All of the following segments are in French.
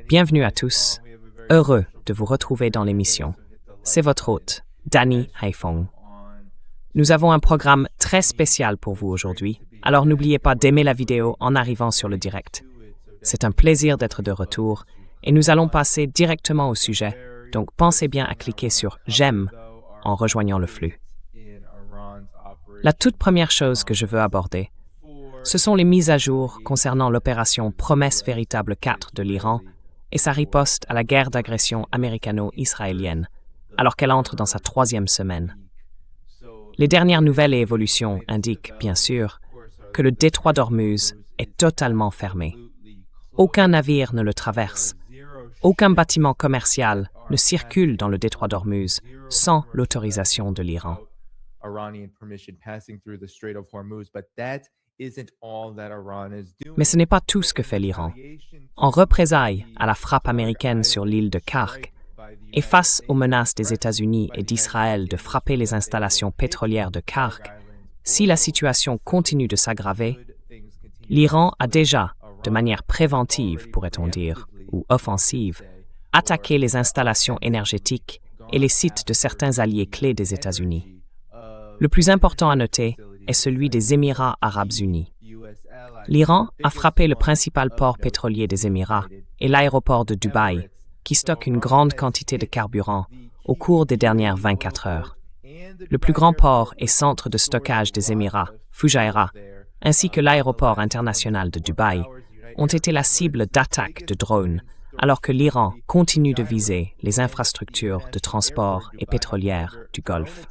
Bienvenue à tous. Heureux de vous retrouver dans l'émission. C'est votre hôte, Danny Haifong. Nous avons un programme très spécial pour vous aujourd'hui, alors n'oubliez pas d'aimer la vidéo en arrivant sur le direct. C'est un plaisir d'être de retour et nous allons passer directement au sujet, donc pensez bien à cliquer sur « J'aime » en rejoignant le flux. La toute première chose que je veux aborder, ce sont les mises à jour concernant l'opération Promesse véritable 4 de l'Iran et sa riposte à la guerre d'agression américano-israélienne, alors qu'elle entre dans sa 3e semaine. Les dernières nouvelles et évolutions indiquent, bien sûr, que le détroit d'Ormuz est totalement fermé. Aucun navire ne le traverse. Aucun bâtiment commercial ne circule dans le détroit d'Ormuz sans l'autorisation de l'Iran. Mais ce n'est pas tout ce que fait l'Iran. En représailles à la frappe américaine sur l'île de Kark, et face aux menaces des États-Unis et d'Israël de frapper les installations pétrolières de Kark, si la situation continue de s'aggraver, l'Iran a déjà, de manière préventive, pourrait-on dire, ou offensive, attaqué les installations énergétiques et les sites de certains alliés clés des États-Unis. Le plus important à noter est celui des Émirats arabes unis. L'Iran a frappé le principal port pétrolier des Émirats et l'aéroport de Dubaï, qui stocke une grande quantité de carburant au cours des dernières 24 heures. Le plus grand port et centre de stockage des Émirats, Fujairah, ainsi que l'aéroport international de Dubaï, ont été la cible d'attaques de drones, alors que l'Iran continue de viser les infrastructures de transport et pétrolières du Golfe.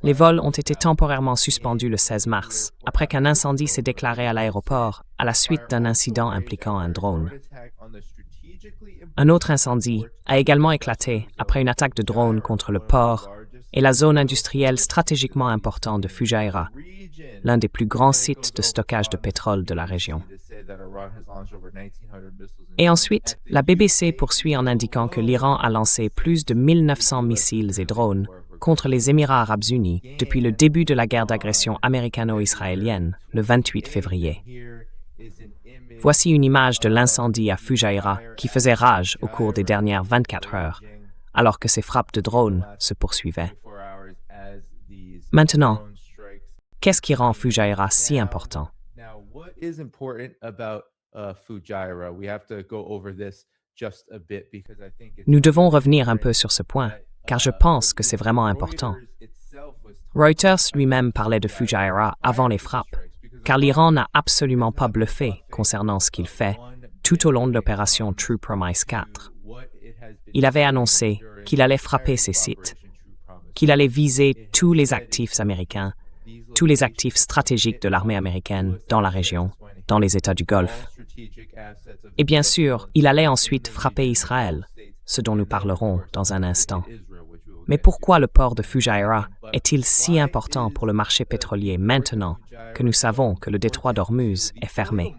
Les vols ont été temporairement suspendus le 16 mars, après qu'un incendie s'est déclaré à l'aéroport à la suite d'un incident impliquant un drone. Un autre incendie a également éclaté après une attaque de drone contre le port et la zone industrielle stratégiquement importante de Fujairah, l'un des plus grands sites de stockage de pétrole de la région. Et ensuite, la BBC poursuit en indiquant que l'Iran a lancé plus de 1900 missiles et drones contre les Émirats arabes unis depuis le début de la guerre d'agression américano-israélienne, le 28 février. Voici une image de l'incendie à Fujairah qui faisait rage au cours des dernières 24 heures, alors que ces frappes de drones se poursuivaient. Maintenant, qu'est-ce qui rend Fujairah si important? Nous devons revenir un peu sur ce point, car je pense que c'est vraiment important. Reuters lui-même parlait de Fujairah avant les frappes, car l'Iran n'a absolument pas bluffé concernant ce qu'il fait tout au long de l'opération True Promise 4. Il avait annoncé qu'il allait frapper ces sites, qu'il allait viser tous les actifs américains, tous les actifs stratégiques de l'armée américaine dans la région, dans les États du Golfe. Et bien sûr, il allait ensuite frapper Israël, ce dont nous parlerons dans un instant. Mais pourquoi le port de Fujairah est-il si important pour le marché pétrolier maintenant que nous savons que le détroit d'Ormuz est fermé?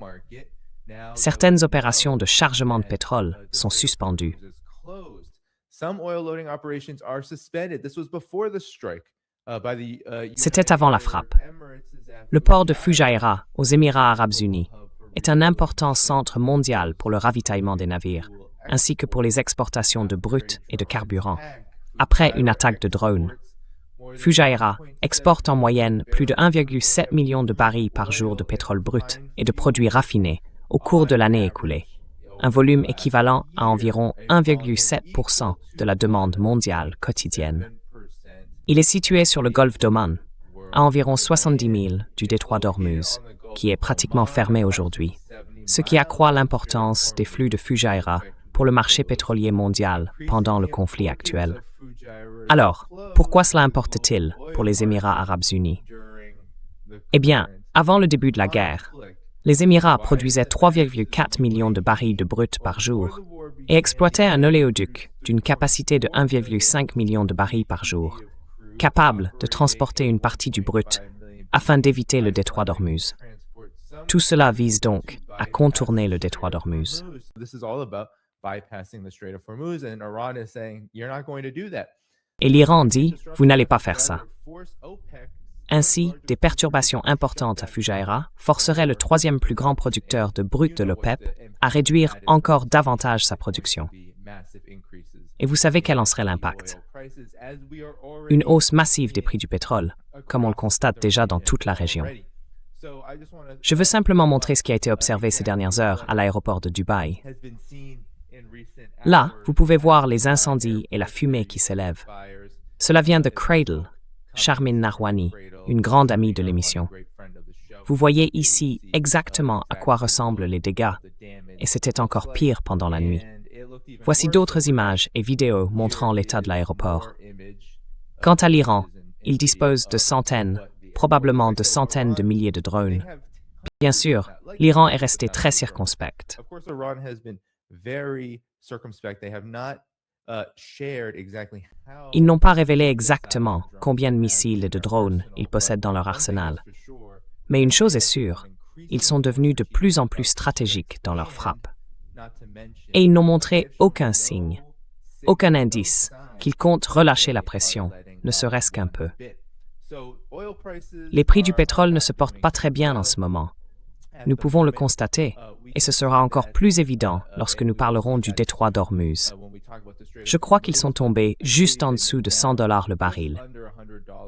Certaines opérations de chargement de pétrole sont suspendues. C'était avant la frappe. Le port de Fujairah aux Émirats arabes unis est un important centre mondial pour le ravitaillement des navires, ainsi que pour les exportations de brut et de carburant. Après une attaque de drone, Fujairah exporte en moyenne plus de 1,7 million de barils par jour de pétrole brut et de produits raffinés au cours de l'année écoulée, un volume équivalent à environ 1,7% de la demande mondiale quotidienne. Il est situé sur le golfe d'Oman, à environ 70 milles du détroit d'Ormuz, qui est pratiquement fermé aujourd'hui, ce qui accroît l'importance des flux de Fujairah pour le marché pétrolier mondial pendant le conflit actuel. Alors, pourquoi cela importe-t-il pour les Émirats arabes unis? Eh bien, avant le début de la guerre, les Émirats produisaient 3,4 millions de barils de brut par jour et exploitaient un oléoduc d'une capacité de 1,5 million de barils par jour, capable de transporter une partie du brut afin d'éviter le détroit d'Ormuz. Tout cela vise donc à contourner le détroit d'Ormuz. Et l'Iran dit, vous n'allez pas faire ça. Ainsi, des perturbations importantes à Fujairah forceraient le troisième plus grand producteur de brut de l'OPEP à réduire encore davantage sa production. Et vous savez quel en serait l'impact? Une hausse massive des prix du pétrole, comme on le constate déjà dans toute la région. Je veux simplement montrer ce qui a été observé ces dernières heures à l'aéroport de Dubaï. Là, vous pouvez voir les incendies et la fumée qui s'élèvent. Cela vient de Cradle, Charmin Narwani, une grande amie de l'émission. Vous voyez ici exactement à quoi ressemblent les dégâts, et c'était encore pire pendant la nuit. Voici d'autres images et vidéos montrant l'état de l'aéroport. Quant à l'Iran, il dispose de centaines, probablement de centaines de milliers de drones. Bien sûr, l'Iran est resté très circonspect. Ils n'ont pas révélé exactement combien de missiles et de drones ils possèdent dans leur arsenal. Mais une chose est sûre, ils sont devenus de plus en plus stratégiques dans leurs frappes. Et ils n'ont montré aucun signe, aucun indice qu'ils comptent relâcher la pression, ne serait-ce qu'un peu. Les prix du pétrole ne se portent pas très bien en ce moment. Nous pouvons le constater, et ce sera encore plus évident lorsque nous parlerons du détroit d'Ormuz. Je crois qu'ils sont tombés juste en dessous de $100 le baril.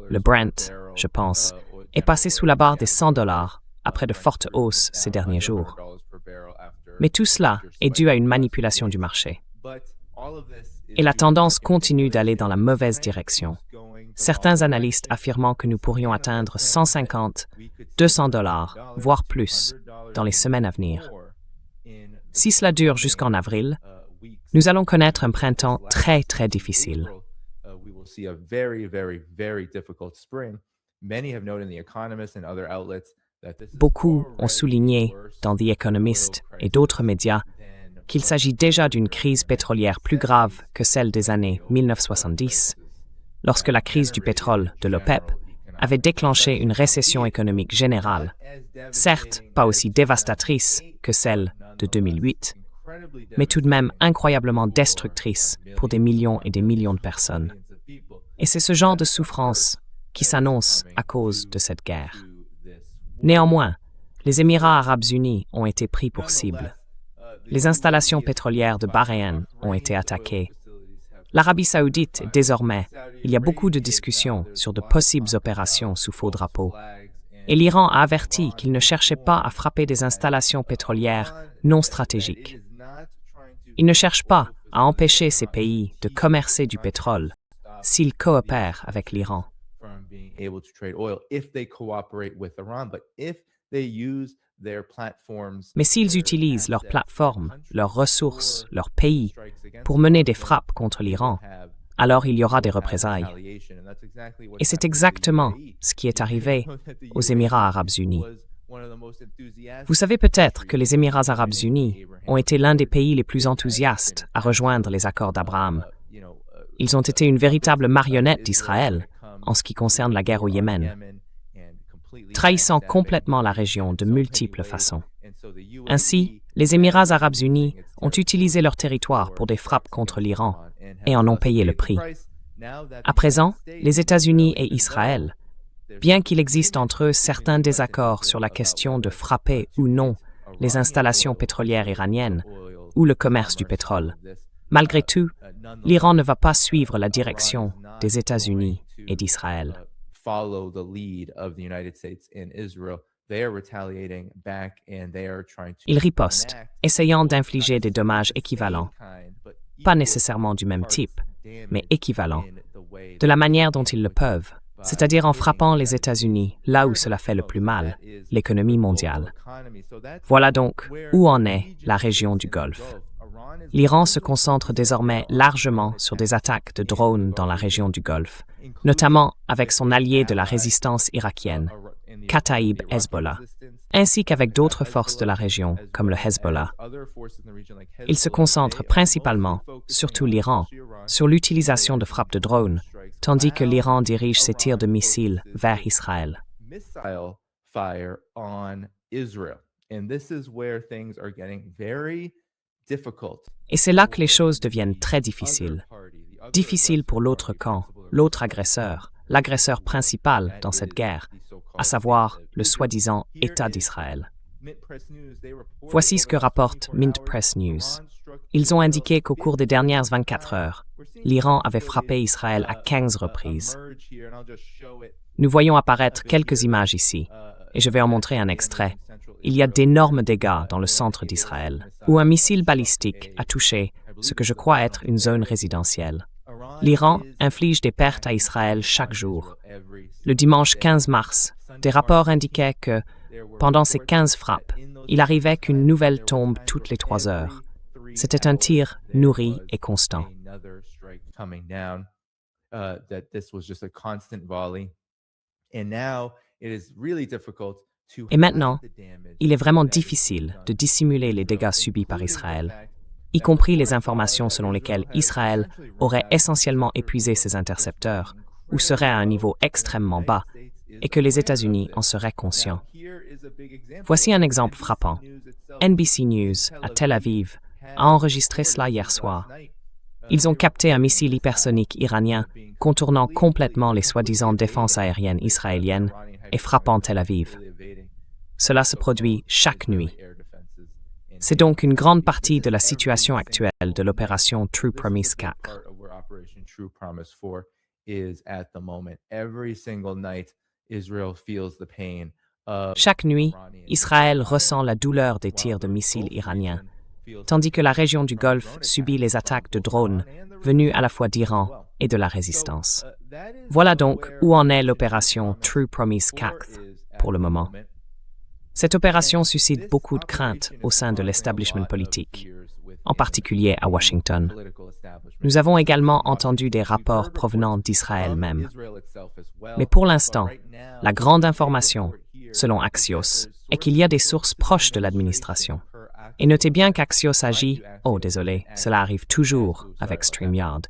Le Brent, je pense, est passé sous la barre des $100 après de fortes hausses ces derniers jours. Mais tout cela est dû à une manipulation du marché. Et la tendance continue d'aller dans la mauvaise direction. Certains analystes affirmant que nous pourrions atteindre 150, $200, voire plus, dans les semaines à venir. Si cela dure jusqu'en avril, nous allons connaître un printemps très, très difficile. Beaucoup ont souligné, dans The Economist et d'autres médias, qu'il s'agit déjà d'une crise pétrolière plus grave que celle des années 1970, lorsque la crise du pétrole de l'OPEP avait déclenché une récession économique générale, certes pas aussi dévastatrice que celle de 2008, mais tout de même incroyablement destructrice pour des millions et des millions de personnes. Et c'est ce genre de souffrance qui s'annonce à cause de cette guerre. Néanmoins, les Émirats arabes unis ont été pris pour cible. Les installations pétrolières de Bahreïn ont été attaquées. L'Arabie saoudite, désormais, il y a beaucoup de discussions sur de possibles opérations sous faux drapeau. Et l'Iran a averti qu'il ne cherchait pas à frapper des installations pétrolières non stratégiques. Il ne cherche pas à empêcher ces pays de commercer du pétrole s'ils coopèrent avec l'Iran. Mais s'ils utilisent leurs plateformes, leurs ressources, leurs pays pour mener des frappes contre l'Iran, alors il y aura des représailles. Et c'est exactement ce qui est arrivé aux Émirats arabes unis. Vous savez peut-être que les Émirats arabes unis ont été l'un des pays les plus enthousiastes à rejoindre les accords d'Abraham. Ils ont été une véritable marionnette d'Israël en ce qui concerne la guerre au Yémen, trahissant complètement la région de multiples façons. Ainsi, les Émirats arabes unis ont utilisé leur territoire pour des frappes contre l'Iran et en ont payé le prix. À présent, les États-Unis et Israël, bien qu'il existe entre eux certains désaccords sur la question de frapper ou non les installations pétrolières iraniennes ou le commerce du pétrole, malgré tout, l'Iran ne va pas suivre la direction des États-Unis et d'Israël. Ils ripostent, essayant d'infliger des dommages équivalents, pas nécessairement du même type, mais équivalents, de la manière dont ils le peuvent, c'est-à-dire en frappant les États-Unis là où cela fait le plus mal, l'économie mondiale. Voilà donc où en est la région du Golfe. L'Iran se concentre désormais largement sur des attaques de drones dans la région du Golfe, notamment avec son allié de la résistance irakienne, Kataib Hezbollah, ainsi qu'avec d'autres forces de la région, comme le Hezbollah. Il se concentre principalement, surtout l'Iran, sur l'utilisation de frappes de drones, tandis que l'Iran dirige ses tirs de missiles vers Israël. Et c'est là que les choses deviennent très difficiles. Difficiles pour l'autre camp, l'autre agresseur, l'agresseur principal dans cette guerre, à savoir le soi-disant État d'Israël. Voici ce que rapporte Mint Press News. Ils ont indiqué qu'au cours des dernières 24 heures, l'Iran avait frappé Israël à 15 reprises. Nous voyons apparaître quelques images ici, et je vais en montrer un extrait. Il y a d'énormes dégâts dans le centre d'Israël, où un missile balistique a touché ce que je crois être une zone résidentielle. L'Iran inflige des pertes à Israël chaque jour. Le dimanche 15 mars, des rapports indiquaient que, pendant ces 15 frappes, il arrivait qu'une nouvelle tombe toutes les 3 heures. C'était un tir nourri et constant. Et maintenant, il est vraiment difficile de dissimuler les dégâts subis par Israël, y compris les informations selon lesquelles Israël aurait essentiellement épuisé ses intercepteurs ou serait à un niveau extrêmement bas et que les États-Unis en seraient conscients. Voici un exemple frappant. NBC News, à Tel Aviv, a enregistré cela hier soir. Ils ont capté un missile hypersonique iranien contournant complètement les soi-disant défenses aériennes israéliennes et frappant Tel Aviv. Cela se produit chaque nuit. C'est donc une grande partie de la situation actuelle de l'opération True Promise 4. Chaque nuit, Israël ressent la douleur des tirs de missiles iraniens, tandis que la région du Golfe subit les attaques de drones venus à la fois d'Iran et de la résistance. Voilà donc où en est l'opération True Promise 4 pour le moment. Cette opération suscite beaucoup de craintes au sein de l'establishment politique, en particulier à Washington. Nous avons également entendu des rapports provenant d'Israël même. Mais pour l'instant, la grande information, selon Axios, est qu'il y a des sources proches de l'administration. Et notez bien qu'Axios agit, cela arrive toujours avec StreamYard.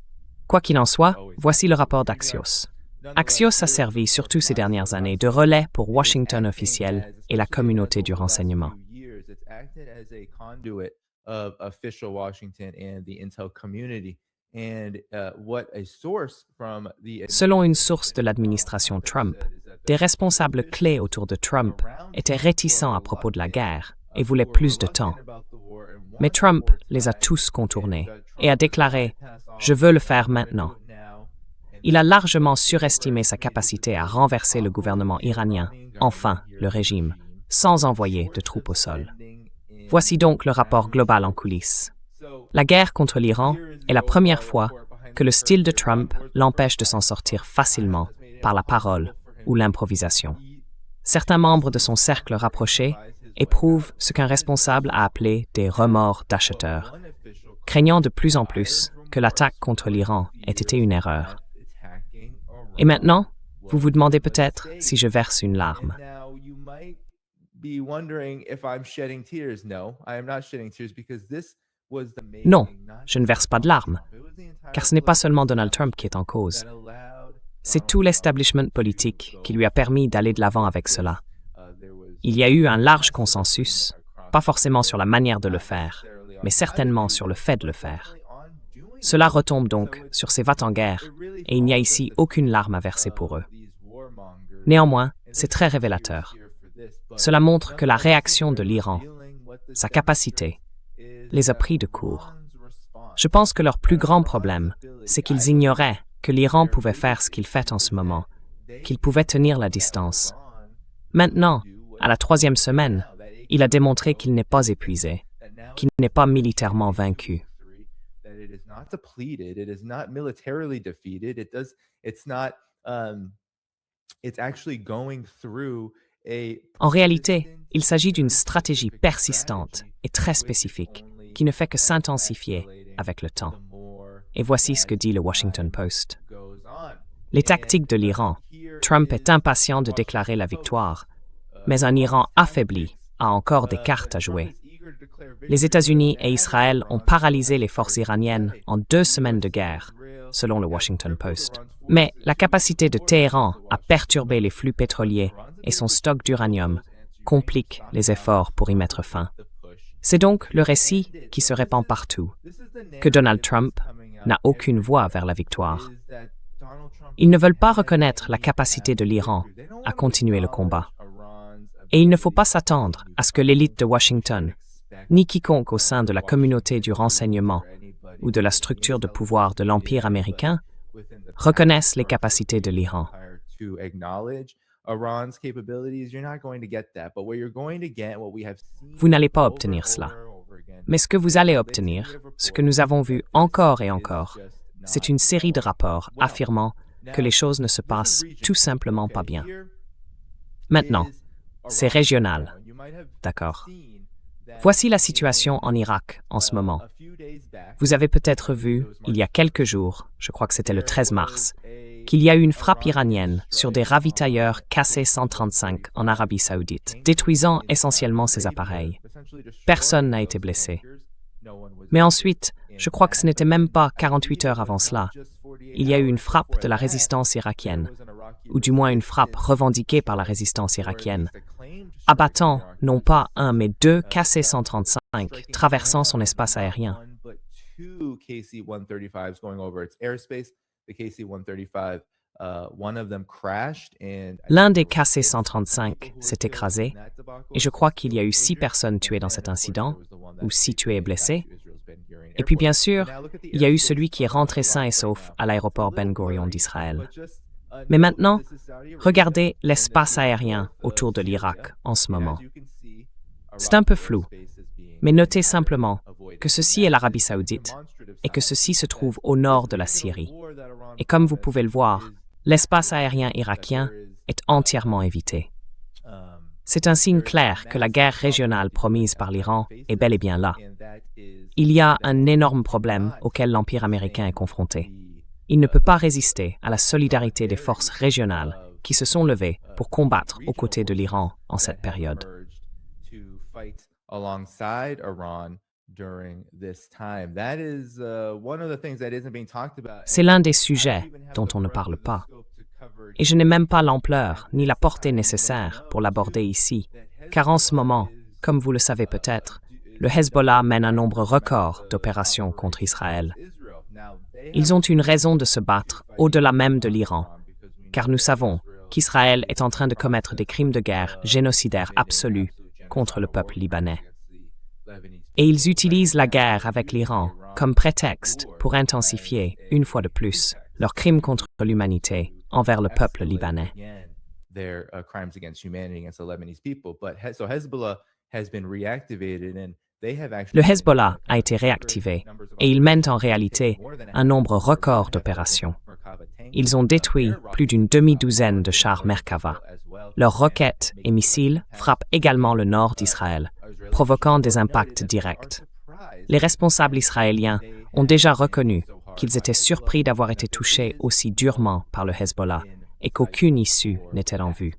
Quoi qu'il en soit, voici le rapport d'Axios. Axios a servi surtout ces dernières années de relais pour Washington officiel et la communauté du renseignement. Selon une source de l'administration Trump, des responsables clés autour de Trump étaient réticents à propos de la guerre et voulaient plus de temps. Mais Trump les a tous contournés et a déclaré « Je veux le faire maintenant ». Il a largement surestimé sa capacité à renverser le gouvernement iranien, enfin le régime, sans envoyer de troupes au sol. Voici donc le rapport global en coulisses. La guerre contre l'Iran est la première fois que le style de Trump l'empêche de s'en sortir facilement par la parole ou l'improvisation. Certains membres de son cercle rapproché éprouvent ce qu'un responsable a appelé des remords d'acheteurs, craignant de plus en plus que l'attaque contre l'Iran ait été une erreur. Et maintenant, vous vous demandez peut-être si je verse une larme. Non, je ne verse pas de larmes, car ce n'est pas seulement Donald Trump qui est en cause. C'est tout l'establishment politique qui lui a permis d'aller de l'avant avec cela. Il y a eu un large consensus, pas forcément sur la manière de le faire, mais certainement sur le fait de le faire. Cela retombe donc sur ces va-t-en-guerre, et il n'y a ici aucune larme à verser pour eux. Néanmoins, c'est très révélateur. Cela montre que la réaction de l'Iran, sa capacité, les a pris de court. Je pense que leur plus grand problème, c'est qu'ils ignoraient que l'Iran pouvait faire ce qu'il fait en ce moment, qu'il pouvait tenir la distance. Maintenant, à la 3e semaine, il a démontré qu'il n'est pas épuisé, qu'il n'est pas militairement vaincu. En réalité, il s'agit d'une stratégie persistante et très spécifique qui ne fait que s'intensifier avec le temps. Et voici ce que dit le Washington Post. Les tactiques de l'Iran. Trump est impatient de déclarer la victoire, mais un Iran affaibli a encore des cartes à jouer. Les États-Unis et Israël ont paralysé les forces iraniennes en 2 semaines de guerre, selon le Washington Post. Mais la capacité de Téhéran à perturber les flux pétroliers et son stock d'uranium complique les efforts pour y mettre fin. C'est donc le récit qui se répand partout, que Donald Trump n'a aucune voie vers la victoire. Ils ne veulent pas reconnaître la capacité de l'Iran à continuer le combat. Et il ne faut pas s'attendre à ce que l'élite de Washington, ni quiconque au sein de la communauté du renseignement ou de la structure de pouvoir de l'Empire américain, reconnaissent les capacités de l'Iran. Vous n'allez pas obtenir cela. Mais ce que vous allez obtenir, ce que nous avons vu encore et encore, c'est une série de rapports affirmant que les choses ne se passent tout simplement pas bien. Maintenant, c'est régional. D'accord. Voici la situation en Irak en ce moment. Vous avez peut-être vu, il y a quelques jours, je crois que c'était le 13 mars, qu'il y a eu une frappe iranienne sur des ravitailleurs KC-135 en Arabie Saoudite, détruisant essentiellement ces appareils. Personne n'a été blessé. Mais ensuite, je crois que ce n'était même pas 48 heures avant cela, il y a eu une frappe de la résistance irakienne, ou du moins une frappe revendiquée par la résistance irakienne, abattant non pas un mais deux KC-135 traversant son espace aérien. L'un des KC-135 s'est écrasé et je crois qu'il y a eu 6 personnes tuées dans cet incident, ou 6 tuées et blessées. Et puis bien sûr, il y a eu celui qui est rentré sain et sauf à l'aéroport Ben Gurion d'Israël. Mais maintenant, regardez l'espace aérien autour de l'Irak en ce moment. C'est un peu flou, mais notez simplement que ceci est l'Arabie Saoudite et que ceci se trouve au nord de la Syrie. Et comme vous pouvez le voir, l'espace aérien irakien est entièrement évité. C'est un signe clair que la guerre régionale promise par l'Iran est bel et bien là. Il y a un énorme problème auquel l'Empire américain est confronté. Il ne peut pas résister à la solidarité des forces régionales qui se sont levées pour combattre aux côtés de l'Iran en cette période. C'est l'un des sujets dont on ne parle pas. Et je n'ai même pas l'ampleur ni la portée nécessaire pour l'aborder ici, car en ce moment, comme vous le savez peut-être, le Hezbollah mène un nombre record d'opérations contre Israël. Ils ont une raison de se battre au-delà même de l'Iran, car nous savons qu'Israël est en train de commettre des crimes de guerre génocidaires absolus contre le peuple libanais. Et ils utilisent la guerre avec l'Iran comme prétexte pour intensifier, une fois de plus, leurs crimes contre l'humanité envers le peuple libanais. Le Hezbollah a été réactivé et ils mènent en réalité un nombre record d'opérations. Ils ont détruit plus d'une demi-douzaine de chars Merkava. Leurs roquettes et missiles frappent également le nord d'Israël, provoquant des impacts directs. Les responsables israéliens ont déjà reconnu qu'ils étaient surpris d'avoir été touchés aussi durement par le Hezbollah et qu'aucune issue n'était en vue.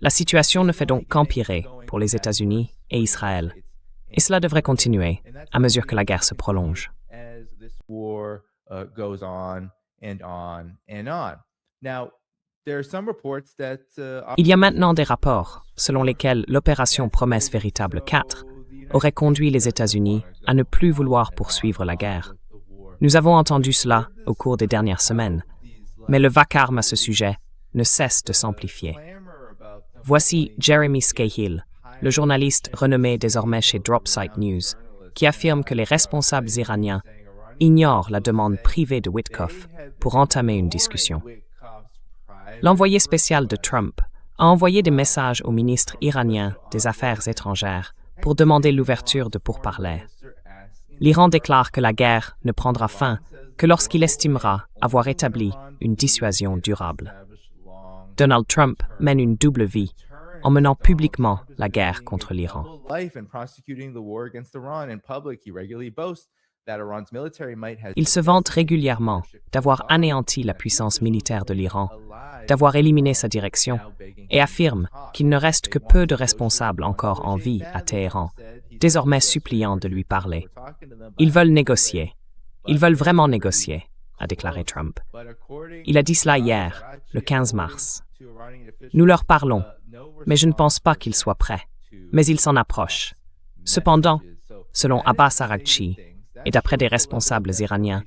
La situation ne fait donc qu'empirer pour les États-Unis et Israël. Et cela devrait continuer à mesure que la guerre se prolonge. Il y a maintenant des rapports selon lesquels l'opération Promesse Véritable 4 aurait conduit les États-Unis à ne plus vouloir poursuivre la guerre. Nous avons entendu cela au cours des dernières semaines, mais le vacarme à ce sujet ne cesse de s'amplifier. Voici Jeremy Scahill, le journaliste renommé désormais chez Dropsite News, qui affirme que les responsables iraniens ignorent la demande privée de Witkoff pour entamer une discussion. L'envoyé spécial de Trump a envoyé des messages au ministre iranien des Affaires étrangères pour demander l'ouverture de pourparlers. L'Iran déclare que la guerre ne prendra fin que lorsqu'il estimera avoir établi une dissuasion durable. Donald Trump mène une double vie en menant publiquement la guerre contre l'Iran. Il se vante régulièrement d'avoir anéanti la puissance militaire de l'Iran, d'avoir éliminé sa direction, et affirme qu'il ne reste que peu de responsables encore en vie à Téhéran, désormais suppliant de lui parler. Ils veulent négocier. Ils veulent vraiment négocier, a déclaré Trump. Il a dit cela hier, le 15 mars. Nous leur parlons, mais je ne pense pas qu'ils soient prêts. Mais ils s'en approchent. Cependant, selon Abbas Araghchi, et d'après des responsables iraniens,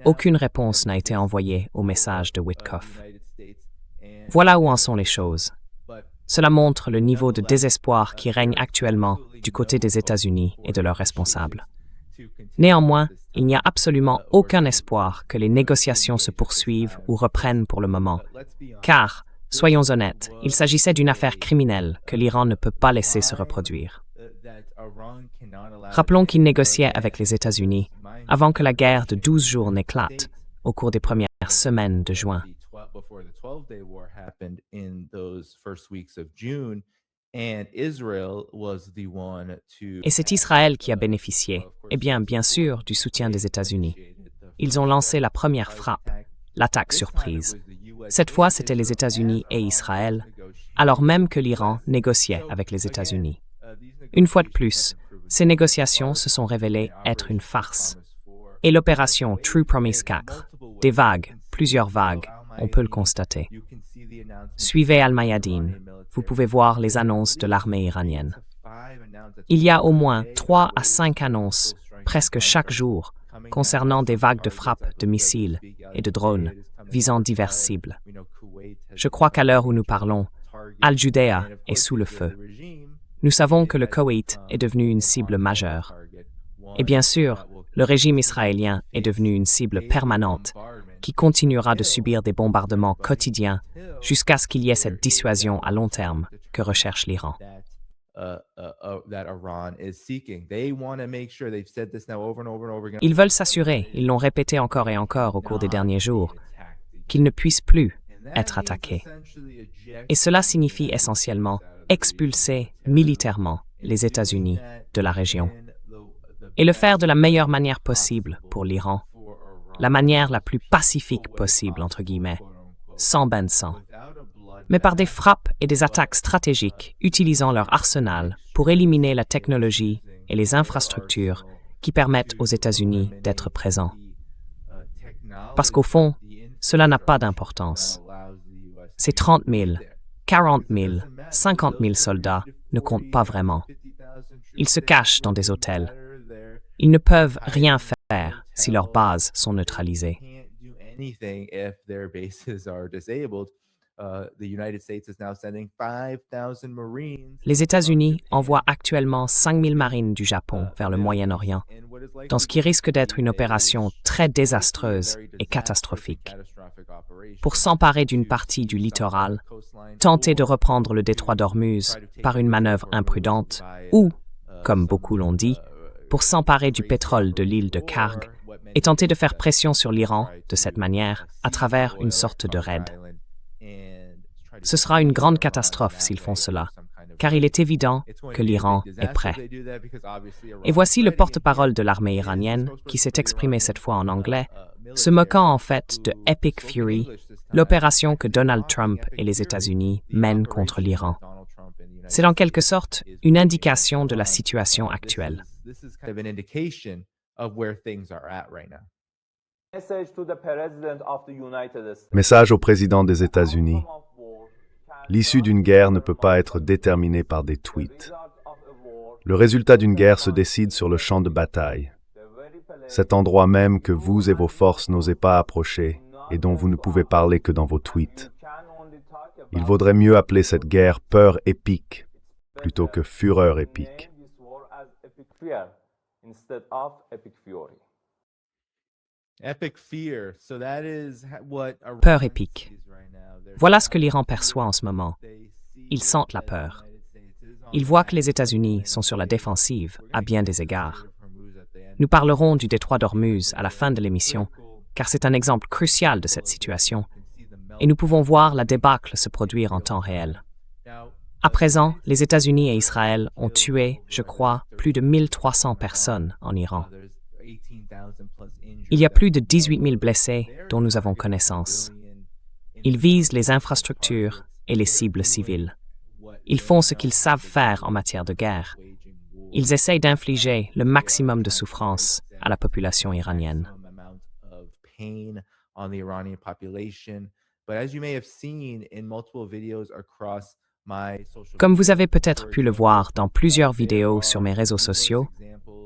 aucune réponse n'a été envoyée au message de Witkoff. Voilà où en sont les choses. Cela montre le niveau de désespoir qui règne actuellement du côté des États-Unis et de leurs responsables. Néanmoins, il n'y a absolument aucun espoir que les négociations se poursuivent ou reprennent pour le moment, car, soyons honnêtes, il s'agissait d'une affaire criminelle que l'Iran ne peut pas laisser se reproduire. Rappelons qu'il négociait avec les États-Unis avant que la guerre de 12 jours n'éclate au cours des premières semaines de juin. Et c'est Israël qui a bénéficié, eh bien sûr, du soutien des États-Unis. Ils ont lancé la première frappe, l'attaque surprise. Cette fois, c'était les États-Unis et Israël, alors même que l'Iran négociait avec les États-Unis. Une fois de plus, ces négociations se sont révélées être une farce. Et l'opération True Promise 4, des vagues, plusieurs vagues, on peut le constater. Suivez Al-Mayadeen, vous pouvez voir les annonces de l'armée iranienne. Il y a au moins 3 à 5 annonces, presque chaque jour, concernant des vagues de frappes de missiles et de drones visant diverses cibles. Je crois qu'à l'heure où nous parlons, Al-Judéa est sous le feu. Nous savons que le Koweït est devenu une cible majeure. Et bien sûr, le régime israélien est devenu une cible permanente qui continuera de subir des bombardements quotidiens jusqu'à ce qu'il y ait cette dissuasion à long terme que recherche l'Iran. Ils veulent s'assurer, ils l'ont répété encore et encore au cours des derniers jours, qu'ils ne puissent plus être attaqués. Et cela signifie essentiellement expulser militairement les États-Unis de la région. Et le faire de la meilleure manière possible pour l'Iran, la manière la plus pacifique possible, entre guillemets, sans bain de sang, mais par des frappes et des attaques stratégiques utilisant leur arsenal pour éliminer la technologie et les infrastructures qui permettent aux États-Unis d'être présents. Parce qu'au fond, cela n'a pas d'importance. Ces 30 000, 40 000, 50 000 soldats ne comptent pas vraiment. Ils se cachent dans des hôtels. Ils ne peuvent rien faire si leurs bases sont neutralisées. Les États-Unis envoient actuellement 5 000 marines du Japon vers le Moyen-Orient, dans ce qui risque d'être une opération très désastreuse et catastrophique. Pour s'emparer d'une partie du littoral, tenter de reprendre le détroit d'Ormuz par une manœuvre imprudente, ou, comme beaucoup l'ont dit, pour s'emparer du pétrole de l'île de Karg et tenter de faire pression sur l'Iran de cette manière à travers une sorte de raid. Ce sera une grande catastrophe s'ils font cela, car il est évident que l'Iran est prêt. Et voici le porte-parole de l'armée iranienne, qui s'est exprimé cette fois en anglais, se moquant en fait de Epic Fury, l'opération que Donald Trump et les États-Unis mènent contre l'Iran. C'est en quelque sorte une indication de la situation actuelle. Message au président des États-Unis. L'issue d'une guerre ne peut pas être déterminée par des tweets. Le résultat d'une guerre se décide sur le champ de bataille. Cet endroit même que vous et vos forces n'osez pas approcher et dont vous ne pouvez parler que dans vos tweets. Il vaudrait mieux appeler cette guerre peur épique plutôt que fureur épique. Peur épique. Voilà ce que l'Iran perçoit en ce moment. Ils sentent la peur. Ils voient que les États-Unis sont sur la défensive à bien des égards. Nous parlerons du détroit d'Ormuz à la fin de l'émission, car c'est un exemple crucial de cette situation, et nous pouvons voir la débâcle se produire en temps réel. À présent, les États-Unis et Israël ont tué, je crois, plus de 1300 personnes en Iran. Il y a plus de 18 000 blessés dont nous avons connaissance. Ils visent les infrastructures et les cibles civiles. Ils font ce qu'ils savent faire en matière de guerre. Ils essayent d'infliger le maximum de souffrance à la population iranienne. Comme vous avez peut-être pu le voir dans plusieurs vidéos sur mes réseaux sociaux,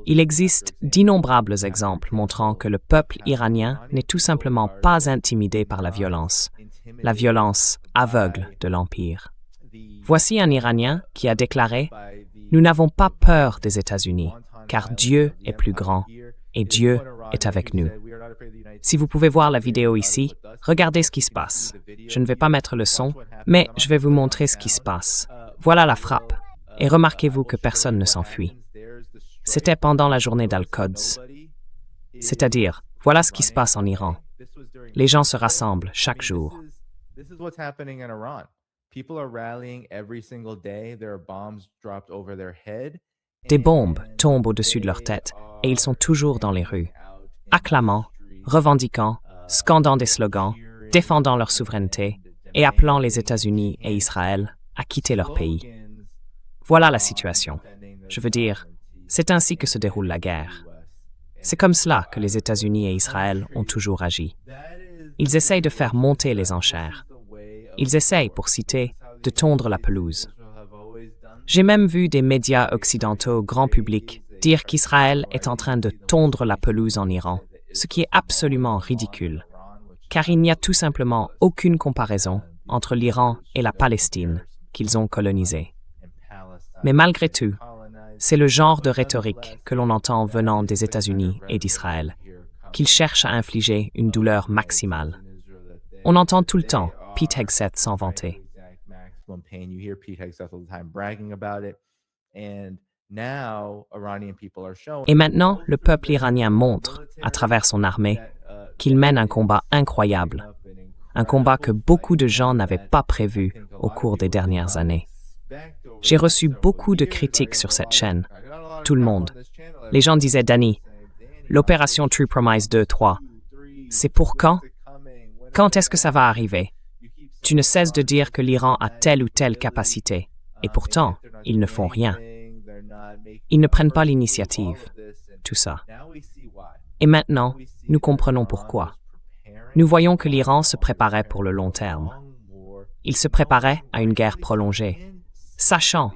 il existe d'innombrables exemples montrant que le peuple iranien n'est tout simplement pas intimidé par la violence aveugle de l'Empire. Voici un Iranien qui a déclaré « Nous n'avons pas peur des États-Unis, car Dieu est plus grand et Dieu est avec nous. » Si vous pouvez voir la vidéo ici, regardez ce qui se passe. Je ne vais pas mettre le son, mais je vais vous montrer ce qui se passe. Voilà la frappe, et remarquez-vous que personne ne s'enfuit. C'était pendant la journée d'Al-Quds. C'est-à-dire, voilà ce qui se passe en Iran. Les gens se rassemblent chaque jour. Des bombes tombent au-dessus de leur tête et ils sont toujours dans les rues, acclamant, revendiquant, scandant des slogans, défendant leur souveraineté et appelant les États-Unis et Israël à quitter leur pays. Voilà la situation. Je veux dire, c'est ainsi que se déroule la guerre. C'est comme cela que les États-Unis et Israël ont toujours agi. Ils essayent de faire monter les enchères. Ils essayent, pour citer, de tondre la pelouse. J'ai même vu des médias occidentaux grand public dire qu'Israël est en train de tondre la pelouse en Iran, ce qui est absolument ridicule, car il n'y a tout simplement aucune comparaison entre l'Iran et la Palestine qu'ils ont colonisée. Mais malgré tout, c'est le genre de rhétorique que l'on entend venant des États-Unis et d'Israël, qu'ils cherchent à infliger une douleur maximale. On entend tout le temps Pete Hegseth s'en vanter. Et maintenant, le peuple iranien montre, à travers son armée, qu'il mène un combat incroyable, un combat que beaucoup de gens n'avaient pas prévu au cours des dernières années. J'ai reçu beaucoup de critiques sur cette chaîne, tout le monde. Les gens disaient, Danny, l'opération True Promise 2-3, c'est pour quand? Quand est-ce que ça va arriver? Tu ne cesses de dire que l'Iran a telle ou telle capacité, et pourtant, ils ne font rien. Ils ne prennent pas l'initiative, tout ça. Et maintenant, nous comprenons pourquoi. Nous voyons que l'Iran se préparait pour le long terme. Il se préparait à une guerre prolongée, sachant,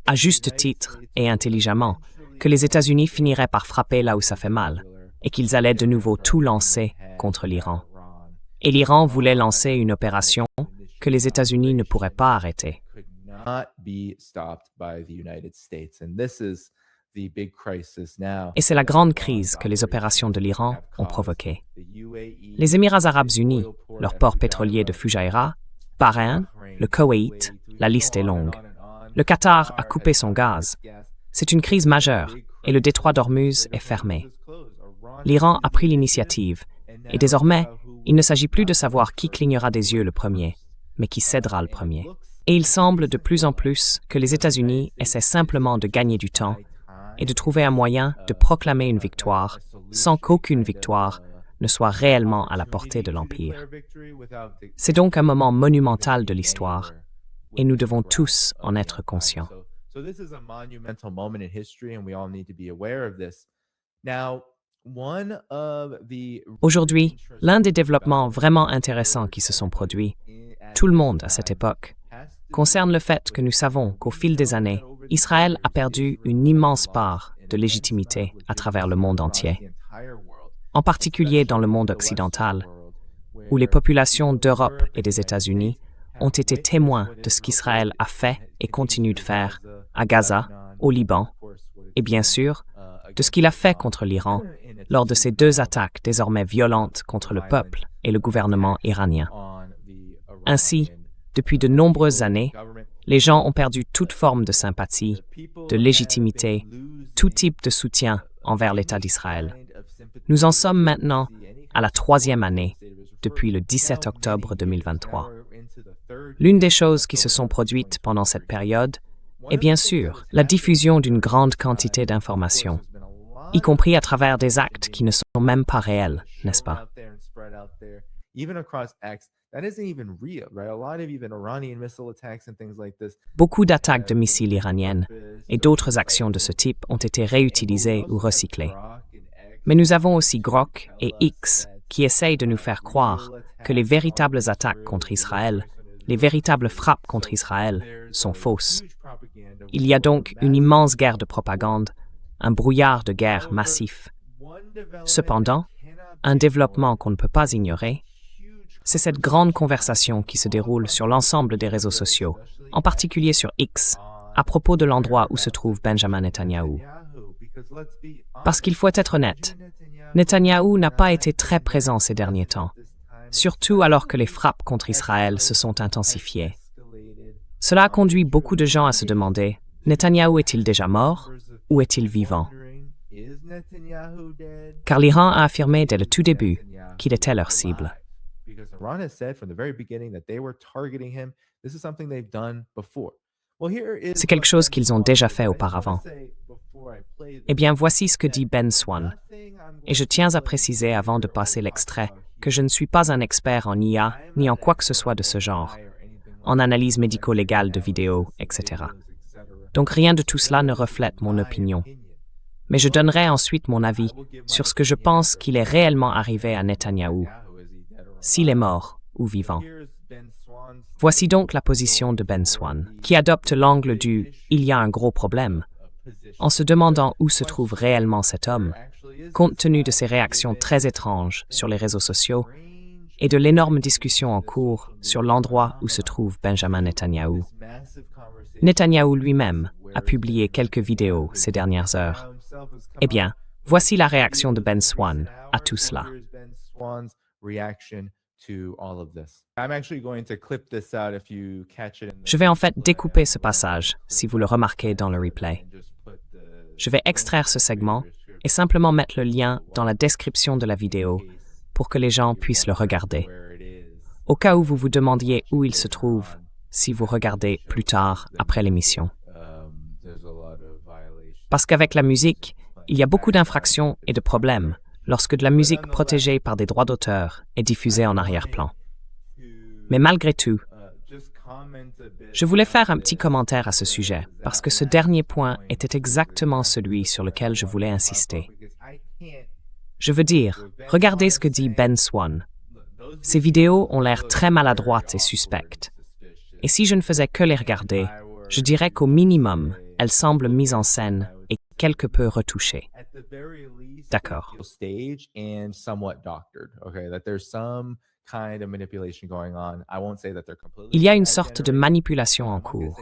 à juste titre et intelligemment, que les États-Unis finiraient par frapper là où ça fait mal, et qu'ils allaient de nouveau tout lancer contre l'Iran. Et l'Iran voulait lancer une opération que les États-Unis ne pourraient pas arrêter. Et c'est la grande crise que les opérations de l'Iran ont provoquée. Les Émirats arabes unis, leur port pétrolier de Fujairah, Bahreïn, le Koweït, la liste est longue. Le Qatar a coupé son gaz. C'est une crise majeure et le détroit d'Ormuz est fermé. L'Iran a pris l'initiative et désormais, il ne s'agit plus de savoir qui clignera des yeux le premier, mais qui cédera le premier. Et il semble de plus en plus que les États-Unis essaient simplement de gagner du temps et de trouver un moyen de proclamer une victoire sans qu'aucune victoire ne soit réellement à la portée de l'Empire. C'est donc un moment monumental de l'histoire et nous devons tous en être conscients. Aujourd'hui, l'un des développements vraiment intéressants qui se sont produits, tout le monde à cette époque, concerne le fait que nous savons qu'au fil des années, Israël a perdu une immense part de légitimité à travers le monde entier, en particulier dans le monde occidental, où les populations d'Europe et des États-Unis ont été témoins de ce qu'Israël a fait et continue de faire à Gaza, au Liban, et bien sûr, de ce qu'il a fait contre l'Iran lors de ces deux attaques désormais violentes contre le peuple et le gouvernement iranien. Ainsi, depuis de nombreuses années, les gens ont perdu toute forme de sympathie, de légitimité, tout type de soutien envers l'État d'Israël. Nous en sommes maintenant à la 3e année, depuis le 17 octobre 2023. L'une des choses qui se sont produites pendant cette période est bien sûr la diffusion d'une grande quantité d'informations, y compris à travers des actes qui ne sont même pas réels, n'est-ce pas? Beaucoup d'attaques de missiles iraniennes et d'autres actions de ce type ont été réutilisées ou recyclées. Mais nous avons aussi Grok et X qui essayent de nous faire croire que les véritables attaques contre Israël les véritables frappes contre Israël sont fausses. Il y a donc une immense guerre de propagande, un brouillard de guerre massif. Cependant, un développement qu'on ne peut pas ignorer, c'est cette grande conversation qui se déroule sur l'ensemble des réseaux sociaux, en particulier sur X, à propos de l'endroit où se trouve Benjamin Netanyahou. Parce qu'il faut être honnête, Netanyahou n'a pas été très présent ces derniers temps, surtout alors que les frappes contre Israël se sont intensifiées. Cela a conduit beaucoup de gens à se demander, Netanyahou est-il déjà mort ou est-il vivant? Car l'Iran a affirmé dès le tout début qu'il était leur cible. C'est quelque chose qu'ils ont déjà fait auparavant. Eh bien, voici ce que dit Ben Swann. Et je tiens à préciser avant de passer l'extrait que je ne suis pas un expert en IA ni en quoi que ce soit de ce genre, en analyse médico-légale de vidéos, etc. Donc rien de tout cela ne reflète mon opinion. Mais je donnerai ensuite mon avis sur ce que je pense qu'il est réellement arrivé à Netanyahou, s'il est mort ou vivant. Voici donc la position de Ben Swann, qui adopte l'angle du « il y a un gros problème », en se demandant où se trouve réellement cet homme, compte tenu de ses réactions très étranges sur les réseaux sociaux et de l'énorme discussion en cours sur l'endroit où se trouve Benjamin Netanyahou. Netanyahou lui-même a publié quelques vidéos ces dernières heures. Eh bien, voici la réaction de Ben Swann à tout cela. Je vais en fait découper ce passage, si vous le remarquez dans le replay. Je vais extraire ce segment et simplement mettre le lien dans la description de la vidéo pour que les gens puissent le regarder. Au cas où vous vous demandiez où il se trouve, si vous regardez plus tard après l'émission. Parce qu'avec la musique, il y a beaucoup d'infractions et de problèmes lorsque de la musique protégée par des droits d'auteur est diffusée en arrière-plan. Mais malgré tout, je voulais faire un petit commentaire à ce sujet, parce que ce dernier point était exactement celui sur lequel je voulais insister. Je veux dire, regardez ce que dit Ben Swann. Ces vidéos ont l'air très maladroites et suspectes. Et si je ne faisais que les regarder, je dirais qu'au minimum, elles semblent mises en scène et quelque peu retouchées. D'accord. Il y a une sorte de manipulation en cours.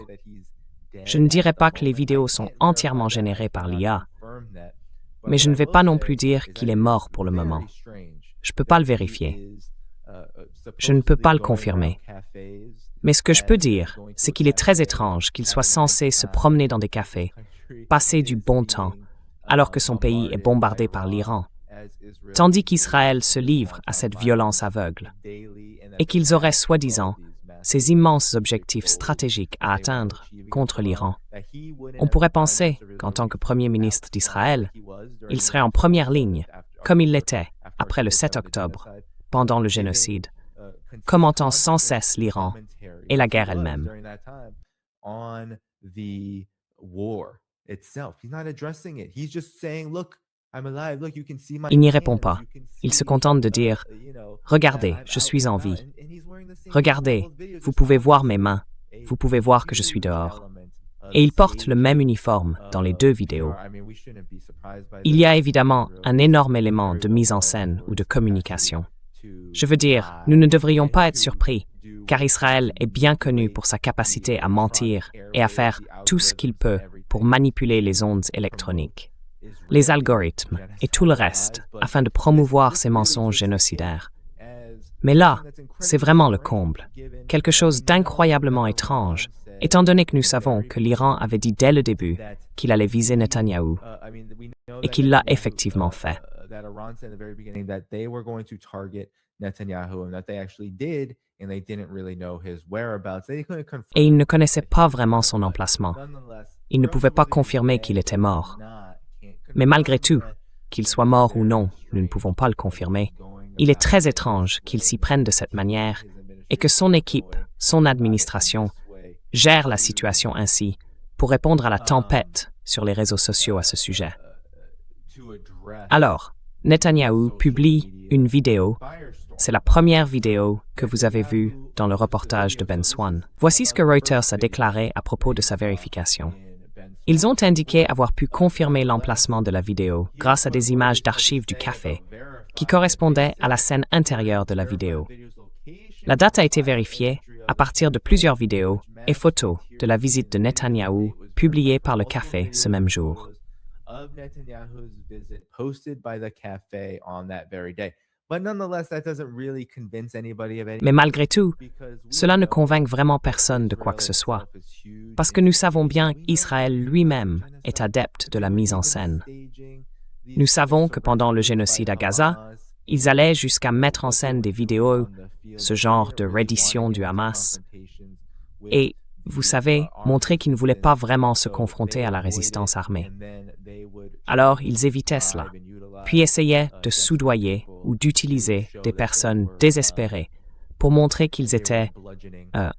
Je ne dirais pas que les vidéos sont entièrement générées par l'IA, mais je ne vais pas non plus dire qu'il est mort pour le moment. Je ne peux pas le vérifier. Je ne peux pas le confirmer. Mais ce que je peux dire, c'est qu'il est très étrange qu'il soit censé se promener dans des cafés, passer du bon temps, alors que son pays est bombardé par l'Iran, tandis qu'Israël se livre à cette violence aveugle, et qu'ils auraient soi-disant ces immenses objectifs stratégiques à atteindre contre l'Iran. On pourrait penser qu'en tant que Premier ministre d'Israël, il serait en première ligne, comme il l'était après le 7 octobre, pendant le génocide, commentant sans cesse l'Iran et la guerre elle-même. Il n'y répond pas. Il se contente de dire « Regardez, je suis en vie. Regardez, vous pouvez voir mes mains. Vous pouvez voir que je suis dehors. » Et il porte le même uniforme dans les deux vidéos. Il y a évidemment un énorme élément de mise en scène ou de communication. Je veux dire, nous ne devrions pas être surpris, car Israël est bien connu pour sa capacité à mentir et à faire tout ce qu'il peut pour manipuler les ondes électroniques, les algorithmes et tout le reste, afin de promouvoir ses mensonges génocidaires. Mais là, c'est vraiment le comble, quelque chose d'incroyablement étrange, étant donné que nous savons que l'Iran avait dit dès le début qu'il allait viser Netanyahou, et qu'il l'a effectivement fait. Et ils ne connaissaient pas vraiment son emplacement. Ils ne pouvaient pas confirmer qu'il était mort. Mais malgré tout, qu'il soit mort ou non, nous ne pouvons pas le confirmer. Il est très étrange qu'il s'y prenne de cette manière et que son équipe, son administration, gère la situation ainsi pour répondre à la tempête sur les réseaux sociaux à ce sujet. Alors, Netanyahou publie une vidéo c'est la première vidéo que vous avez vue dans le reportage de Ben Swann. Voici ce que Reuters a déclaré à propos de sa vérification. Ils ont indiqué avoir pu confirmer l'emplacement de la vidéo grâce à des images d'archives du café qui correspondaient à la scène intérieure de la vidéo. La date a été vérifiée à partir de plusieurs vidéos et photos de la visite de Netanyahou publiées par le café ce même jour. Mais malgré tout, cela ne convainc vraiment personne de quoi que ce soit, parce que nous savons bien qu'Israël lui-même est adepte de la mise en scène. Nous savons que pendant le génocide à Gaza, ils allaient jusqu'à mettre en scène des vidéos, ce genre de reddition du Hamas, et, vous savez, montrer qu'ils ne voulaient pas vraiment se confronter à la résistance armée. Alors, ils évitaient cela, puis essayaient de soudoyer ou d'utiliser des personnes désespérées pour montrer qu'ils étaient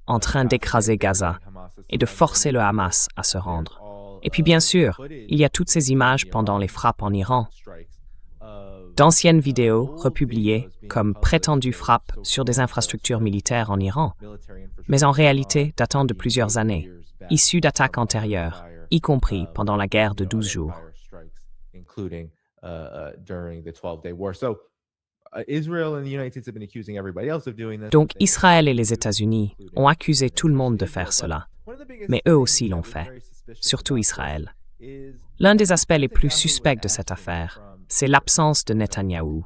en train d'écraser Gaza et de forcer le Hamas à se rendre. Et puis bien sûr, il y a toutes ces images pendant les frappes en Iran, d'anciennes vidéos republiées comme prétendues frappes sur des infrastructures militaires en Iran, mais en réalité datant de plusieurs années, issues d'attaques antérieures, y compris pendant la guerre de 12 jours. Donc Israël et les États-Unis ont accusé tout le monde de faire cela, mais eux aussi l'ont fait, surtout Israël. L'un des aspects les plus suspects de cette affaire, c'est l'absence de Netanyahou.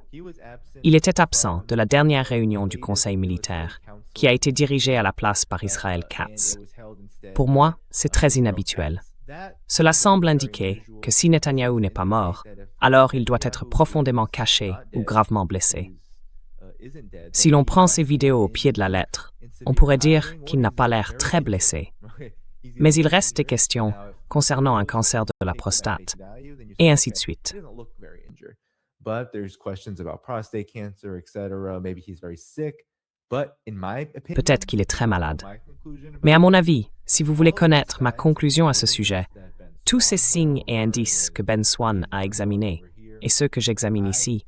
Il était absent de la dernière réunion du Conseil militaire, qui a été dirigée à la place par Israël Katz. Pour moi, c'est très inhabituel. Cela semble indiquer que si Netanyahou n'est pas mort, alors il doit être profondément caché ou gravement blessé. Si l'on prend ces vidéos au pied de la lettre, on pourrait dire qu'il n'a pas l'air très blessé. Mais il reste des questions concernant un cancer de la prostate, et ainsi de suite. Peut-être qu'il est très malade. Mais à mon avis, si vous voulez connaître ma conclusion à ce sujet, tous ces signes et indices que Ben Swann a examinés, et ceux que j'examine ici,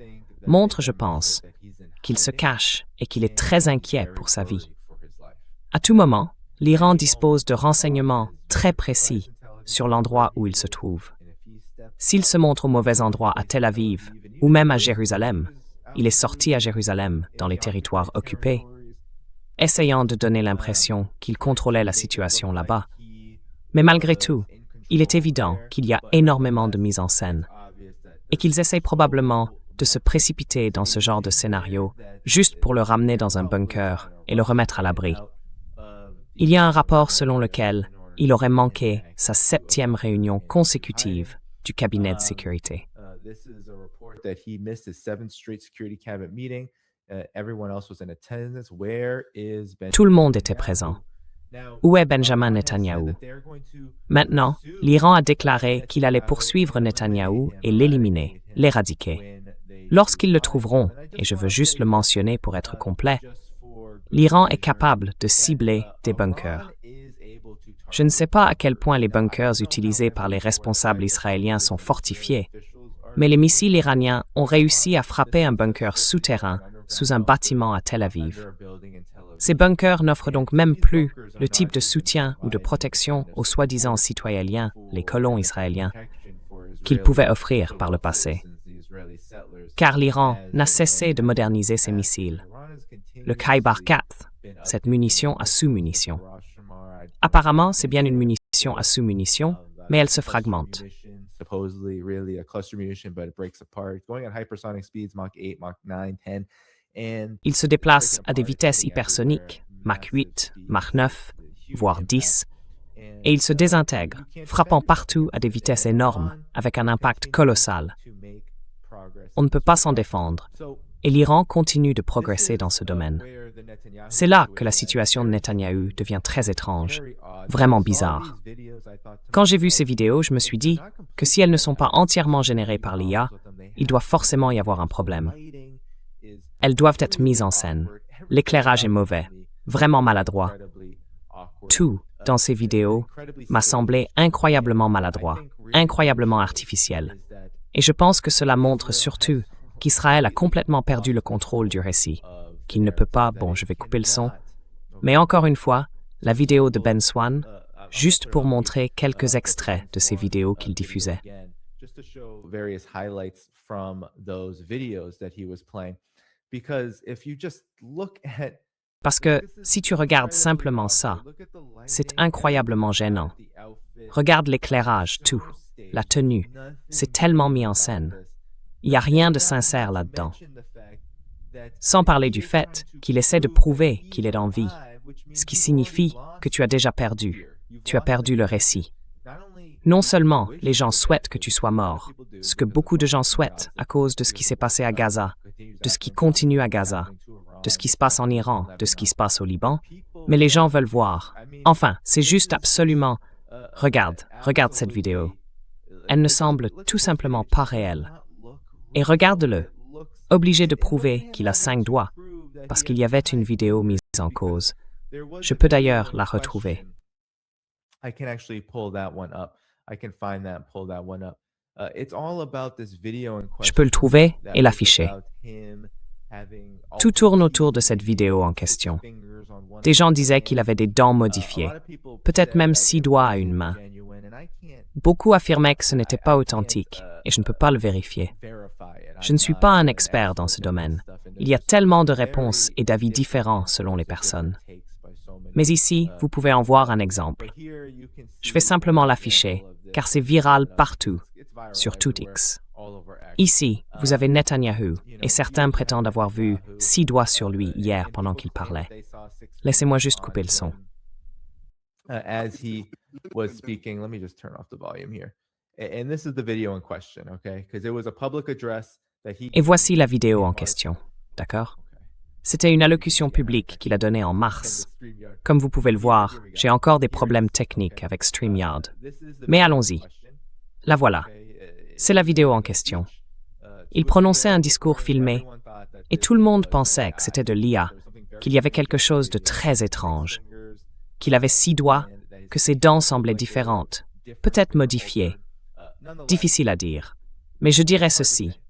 montrent, je pense, qu'il se cache et qu'il est très inquiet pour sa vie. À tout moment, l'Iran dispose de renseignements très précis sur l'endroit où il se trouve. S'il se montre au mauvais endroit à Tel Aviv ou même à Jérusalem, il est sorti à Jérusalem dans les territoires occupés, essayant de donner l'impression qu'il contrôlait la situation là-bas. Mais malgré tout, il est évident qu'il y a énormément de mise en scène et qu'ils essayent probablement de se précipiter dans ce genre de scénario juste pour le ramener dans un bunker et le remettre à l'abri. Il y a un rapport selon lequel il aurait manqué sa 7e réunion consécutive du cabinet de sécurité. Tout le monde était présent. Où est Benjamin Netanyahou? Maintenant, l'Iran a déclaré qu'il allait poursuivre Netanyahou et l'éliminer, l'éradiquer. Lorsqu'ils le trouveront, et je veux juste le mentionner pour être complet, l'Iran est capable de cibler des bunkers. Je ne sais pas à quel point les bunkers utilisés par les responsables israéliens sont fortifiés, mais les missiles iraniens ont réussi à frapper un bunker souterrain sous un bâtiment à Tel Aviv. Ces bunkers n'offrent donc même plus le type de soutien ou de protection aux soi-disant citoyens, les colons israéliens, qu'ils pouvaient offrir par le passé. Car l'Iran n'a cessé de moderniser ses missiles. Le Khaybar 4, cette munition à sous-munition. Apparemment, c'est bien une munition à sous-munition, mais elle se fragmente. Il se déplace à des vitesses hypersoniques, Mach 8, Mach 9, voire 10, et il se désintègre, frappant partout à des vitesses énormes, avec un impact colossal. On ne peut pas s'en défendre, et l'Iran continue de progresser dans ce domaine. C'est là que la situation de Netanyahou devient très étrange, vraiment bizarre. Quand j'ai vu ces vidéos, je me suis dit que si elles ne sont pas entièrement générées par l'IA, il doit forcément y avoir un problème. Elles doivent être mises en scène. L'éclairage est mauvais, vraiment maladroit. Tout, dans ces vidéos, m'a semblé incroyablement maladroit, incroyablement artificiel. Et je pense que cela montre surtout qu'Israël a complètement perdu le contrôle du récit. qu'il ne peut pas, bon, je vais couper le son. Mais encore une fois, la vidéo de Ben Swann, juste pour montrer quelques extraits de ces vidéos qu'il diffusait. Parce que si tu regardes simplement ça, c'est incroyablement gênant. Regarde l'éclairage, tout, la tenue, c'est tellement mis en scène. Il n'y a rien de sincère là-dedans. Sans parler du fait qu'il essaie de prouver qu'il est en vie, ce qui signifie que tu as déjà perdu. Tu as perdu le récit. Non seulement les gens souhaitent que tu sois mort, ce que beaucoup de gens souhaitent à cause de ce qui s'est passé à Gaza, de ce qui continue à Gaza, de ce qui se passe en Iran, de ce qui se passe au Liban, mais les gens veulent voir. Enfin, c'est juste absolument... Regarde cette vidéo. Elle ne semble tout simplement pas réelle. Et regarde-le, obligé de prouver qu'il a 5 doigts, parce qu'il y avait une vidéo mise en cause. Je peux d'ailleurs la retrouver. Je peux le trouver et l'afficher. Tout tourne autour de cette vidéo en question. Des gens disaient qu'il avait des dents modifiées, peut-être même 6 doigts à une main. Beaucoup affirmaient que ce n'était pas authentique, et je ne peux pas le vérifier. Je ne suis pas un expert dans ce domaine. Il y a tellement de réponses et d'avis différents selon les personnes. Mais ici, vous pouvez en voir un exemple. Je vais simplement l'afficher, car c'est viral partout, sur tout X. Ici, vous avez Netanyahou, et certains prétendent avoir vu 6 doigts sur lui hier pendant qu'il parlait. Laissez-moi juste couper le son. As he was speaking, let me just turn off the volume here. And this is the video in question, okay? Because it was a public address that he... Et voici la vidéo en question, d'accord? C'était une allocution publique qu'il a donnée en mars. Comme vous pouvez le voir, j'ai encore des problèmes techniques avec StreamYard. Mais allons-y. La voilà. C'est la vidéo en question. Il prononçait un discours filmé, et tout le monde pensait que c'était de l'IA, qu'il y avait quelque chose de très étrange, qu'il avait 6 doigts, que ses dents semblaient différentes, peut-être modifiées. Difficile à dire. Mais je dirais ceci.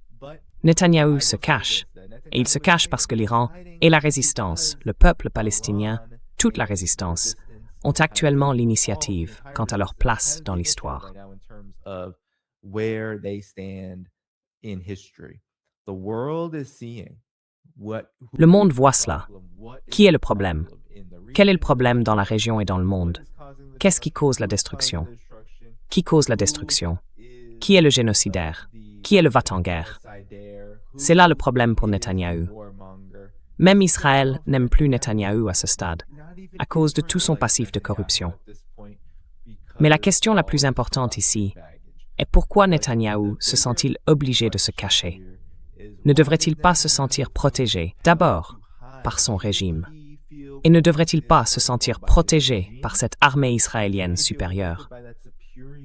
Netanyahou se cache, et il se cache parce que l'Iran et la résistance, le peuple palestinien, toute la résistance, ont actuellement l'initiative quant à leur place dans l'histoire. Le monde voit cela. Qui est le problème? Quel est le problème dans la région et dans le monde? Qu'est-ce qui cause la destruction? Qui cause la destruction? Qui est le génocidaire? Qui est le va-t-en-guerre? C'est là le problème pour Netanyahou. Même Israël n'aime plus Netanyahou à ce stade, à cause de tout son passif de corruption. Mais la question la plus importante ici est pourquoi Netanyahou se sent-il obligé de se cacher? Ne devrait-il pas se sentir protégé, d'abord, par son régime? Et ne devrait-il pas se sentir protégé par cette armée israélienne supérieure?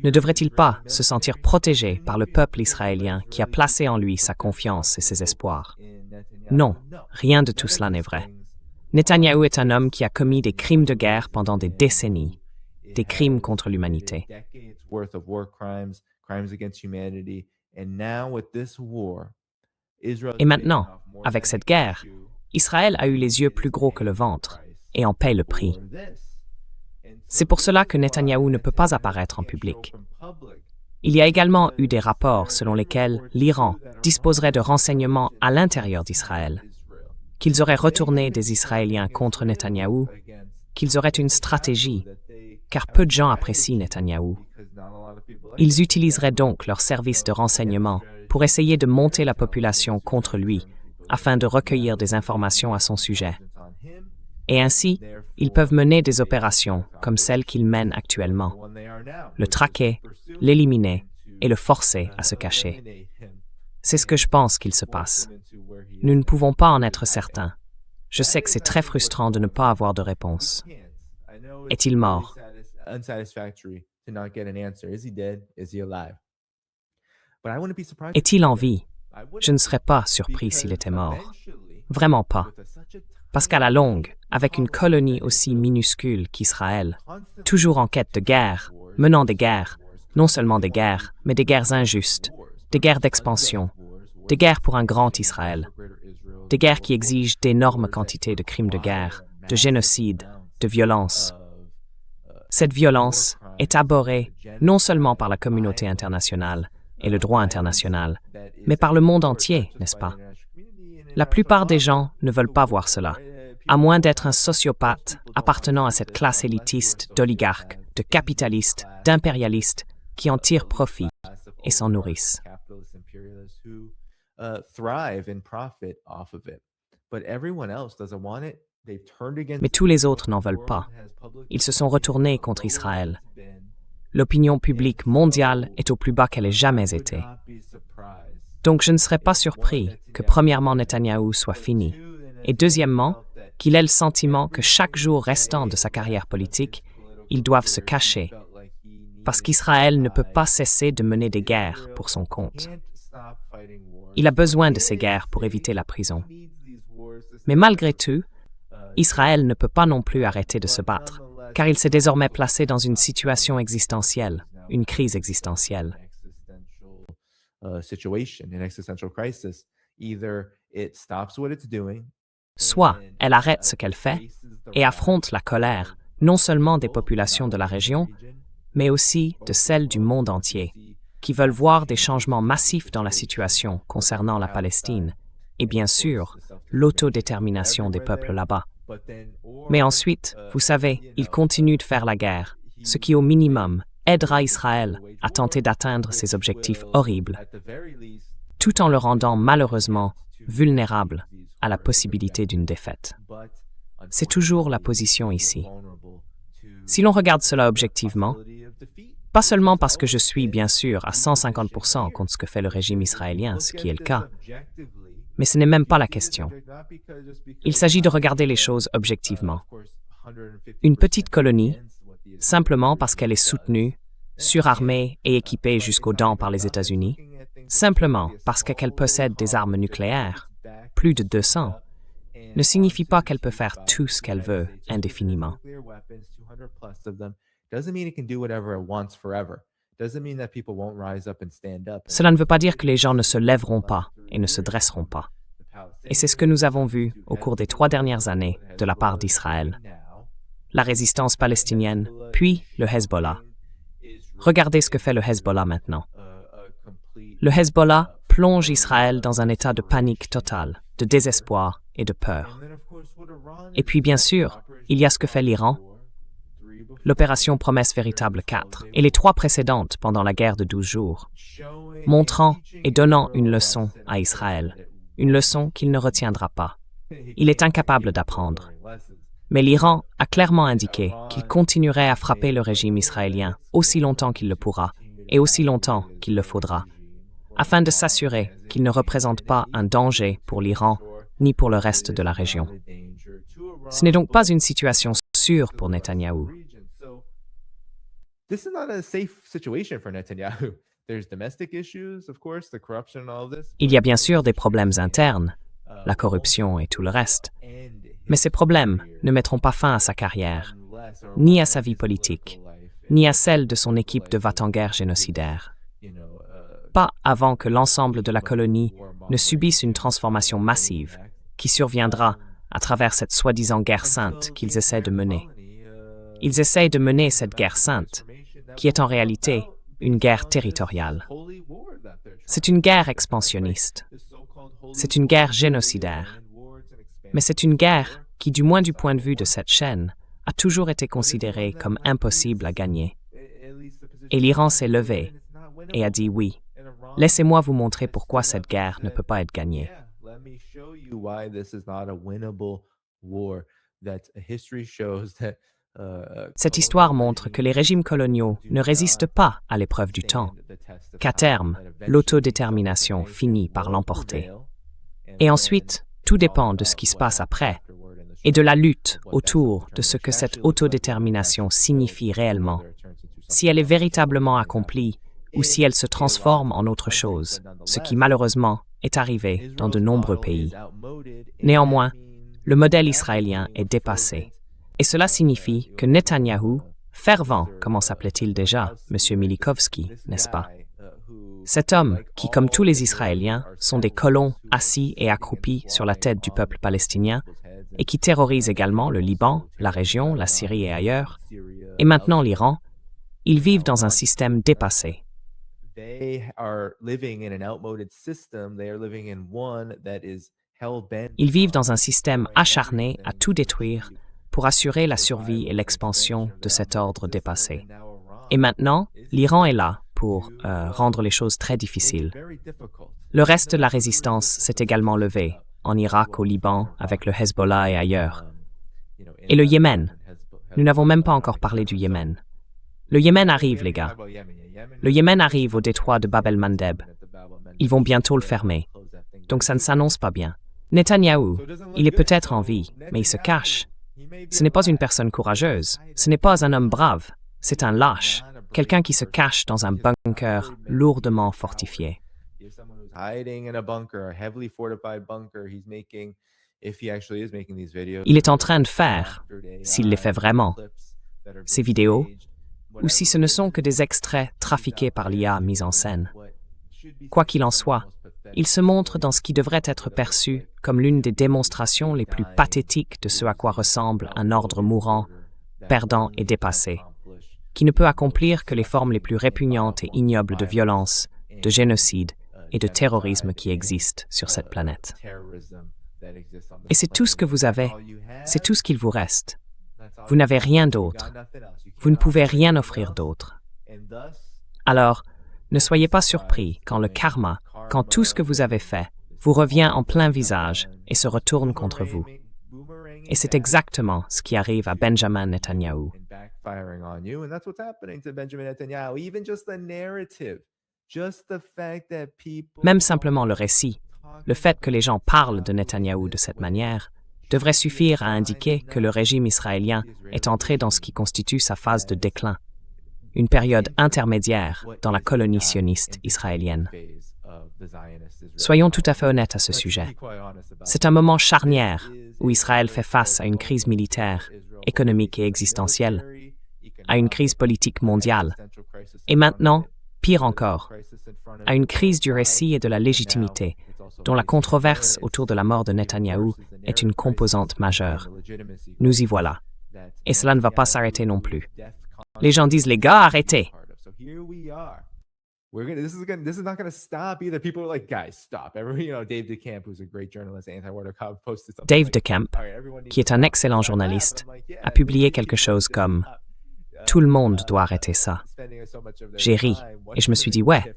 Ne devrait-il pas se sentir protégé par le peuple israélien qui a placé en lui sa confiance et ses espoirs? Non, rien de tout cela n'est vrai. Netanyahou est un homme qui a commis des crimes de guerre pendant des décennies, des crimes contre l'humanité. Et maintenant, avec cette guerre, Israël a eu les yeux plus gros que le ventre et en paie le prix. C'est pour cela que Netanyahou ne peut pas apparaître en public. Il y a également eu des rapports selon lesquels l'Iran disposerait de renseignements à l'intérieur d'Israël, qu'ils auraient retourné des Israéliens contre Netanyahou, qu'ils auraient une stratégie, car peu de gens apprécient Netanyahou. Ils utiliseraient donc leurs services de renseignement pour essayer de monter la population contre lui, afin de recueillir des informations à son sujet. Et ainsi, ils peuvent mener des opérations comme celles qu'ils mènent actuellement, le traquer, l'éliminer et le forcer à se cacher. C'est ce que je pense qu'il se passe. Nous ne pouvons pas en être certains. Je sais que c'est très frustrant de ne pas avoir de réponse. Est-il mort? Est-il en vie? Je ne serais pas surpris s'il était mort. Vraiment pas. Parce qu'à la longue, avec une colonie aussi minuscule qu'Israël, toujours en quête de guerre, menant des guerres, non seulement des guerres, mais des guerres injustes, des guerres d'expansion, des guerres pour un grand Israël. des guerres qui exigent d'énormes quantités de crimes de guerre, de génocide, de violence. Cette violence est abhorrée non seulement par la communauté internationale et le droit international, mais par le monde entier, n'est-ce pas? La plupart des gens ne veulent pas voir cela, à moins d'être un sociopathe appartenant à cette classe élitiste d'oligarques, de capitalistes, d'impérialistes qui en tirent profit et s'en nourrissent. Mais tous les autres n'en veulent pas. Ils se sont retournés contre Israël. L'opinion publique mondiale est au plus bas qu'elle ait jamais été. Donc je ne serais pas surpris que premièrement Netanyahou soit fini, et deuxièmement, qu'il ait le sentiment que chaque jour restant de sa carrière politique, ils doivent se cacher, parce qu'Israël ne peut pas cesser de mener des guerres pour son compte. Il a besoin de ces guerres pour éviter la prison. Mais malgré tout, Israël ne peut pas non plus arrêter de se battre, car il s'est désormais placé dans une situation existentielle, une crise existentielle. Soit elle arrête ce qu'elle fait et affronte la colère, non seulement des populations de la région, mais aussi de celles du monde entier, qui veulent voir des changements massifs dans la situation concernant la Palestine, et bien sûr, l'autodétermination des peuples là-bas. Mais ensuite, vous savez, ils continuent de faire la guerre, ce qui au minimum aidera Israël à tenter d'atteindre ses objectifs horribles, tout en le rendant malheureusement vulnérable à la possibilité d'une défaite. C'est toujours la position ici. Si l'on regarde cela objectivement, pas seulement parce que je suis bien sûr à 150% contre ce que fait le régime israélien, ce qui est le cas, mais ce n'est même pas la question. Il s'agit de regarder les choses objectivement. Une petite colonie, simplement parce qu'elle est soutenue, surarmée et équipée jusqu'aux dents par les États-Unis, simplement parce qu'elle possède des armes nucléaires, plus de 200, ne signifie pas qu'elle peut faire tout ce qu'elle veut indéfiniment. Cela ne veut pas dire que les gens ne se lèveront pas et ne se dresseront pas. Et c'est ce que nous avons vu au cours des 3 dernières années de la part d'Israël. La résistance palestinienne, puis le Hezbollah. Regardez ce que fait le Hezbollah maintenant. Le Hezbollah plonge Israël dans un état de panique totale, de désespoir et de peur. Et puis bien sûr, il y a ce que fait l'Iran, l'opération Promesse Véritable 4 et les 3 précédentes pendant la guerre de 12 jours, montrant et donnant une leçon à Israël, une leçon qu'il ne retiendra pas. Il est incapable d'apprendre. Mais l'Iran a clairement indiqué qu'il continuerait à frapper le régime israélien aussi longtemps qu'il le pourra et aussi longtemps qu'il le faudra, afin de s'assurer qu'il ne représente pas un danger pour l'Iran ni pour le reste de la région. Ce n'est donc pas une situation sûre pour Netanyahou. Il y a bien sûr des problèmes internes, la corruption et tout le reste, mais ces problèmes ne mettront pas fin à sa carrière, ni à sa vie politique, ni à celle de son équipe de va-t-en-guerre génocidaire. Pas avant que l'ensemble de la colonie ne subisse une transformation massive qui surviendra à travers cette soi-disant guerre sainte qu'ils essaient de mener. Ils essayent de mener cette guerre sainte, qui est en réalité une guerre territoriale. C'est une guerre expansionniste. C'est une guerre génocidaire. Mais c'est une guerre qui, du moins du point de vue de cette chaîne, a toujours été considérée comme impossible à gagner. Et l'Iran s'est levé et a dit oui. Laissez-moi vous montrer pourquoi cette guerre ne peut pas être gagnée. Cette histoire montre que les régimes coloniaux ne résistent pas à l'épreuve du temps, qu'à terme, l'autodétermination finit par l'emporter. Et ensuite, tout dépend de ce qui se passe après et de la lutte autour de ce que cette autodétermination signifie réellement, si elle est véritablement accomplie ou si elle se transforme en autre chose, ce qui malheureusement est arrivé dans de nombreux pays. Néanmoins, le modèle israélien est dépassé. Et cela signifie que Netanyahou, fervent, comment s'appelait-il déjà, M. Milikovski, n'est-ce pas? Cet homme, qui comme tous les Israéliens, sont des colons assis et accroupis sur la tête du peuple palestinien, et qui terrorise également le Liban, la région, la Syrie et ailleurs, et maintenant l'Iran, ils vivent dans un système dépassé. Ils vivent dans un système acharné à tout détruire pour assurer la survie et l'expansion de cet ordre dépassé. Et maintenant, l'Iran est là pour rendre les choses très difficiles. Le reste de la résistance s'est également levé, en Irak, au Liban, avec le Hezbollah et ailleurs. Et le Yémen. Nous n'avons même pas encore parlé du Yémen. Le Yémen arrive, les gars. Le Yémen arrive au détroit de Bab el-Mandeb. Ils vont bientôt le fermer. Donc ça ne s'annonce pas bien. Netanyahou, il est peut-être en vie, mais il se cache. Ce n'est pas une personne courageuse. Ce n'est pas un homme brave. C'est un lâche. Quelqu'un qui se cache dans un bunker lourdement fortifié. Il est en train de faire, s'il les fait vraiment, ces vidéos, ou si ce ne sont que des extraits trafiqués par l'IA mis en scène. Quoi qu'il en soit, il se montre dans ce qui devrait être perçu comme l'une des démonstrations les plus pathétiques de ce à quoi ressemble un ordre mourant, perdant et dépassé, qui ne peut accomplir que les formes les plus répugnantes et ignobles de violence, de génocide et de terrorisme qui existent sur cette planète. Et c'est tout ce que vous avez, c'est tout ce qu'il vous reste. Vous n'avez rien d'autre. Vous ne pouvez rien offrir d'autre. Alors, ne soyez pas surpris quand le karma, quand tout ce que vous avez fait, vous revient en plein visage et se retourne contre vous. Et c'est exactement ce qui arrive à Benjamin Netanyahou. Même simplement le récit, le fait que les gens parlent de Netanyahou de cette manière, devrait suffire à indiquer que le régime israélien est entré dans ce qui constitue sa phase de déclin, une période intermédiaire dans la colonie sioniste israélienne. Soyons tout à fait honnêtes à ce sujet. C'est un moment charnière où Israël fait face à une crise militaire, économique et existentielle, à une crise politique mondiale, et maintenant, pire encore, à une crise du récit et de la légitimité, dont la controverse autour de la mort de Netanyahou est une composante majeure. Nous y voilà. Et cela ne va pas s'arrêter non plus. Les gens disent, les gars, arrêtez. This is not going to stop either. People are like, guys, stop. Dave DeCamp, who's a great journalist, anti-war cop, posted something. Dave DeCamp, qui est un excellent journaliste, a publié quelque chose comme « Tout le monde doit arrêter ça ». J'ai ri et je me suis dit « Ouais,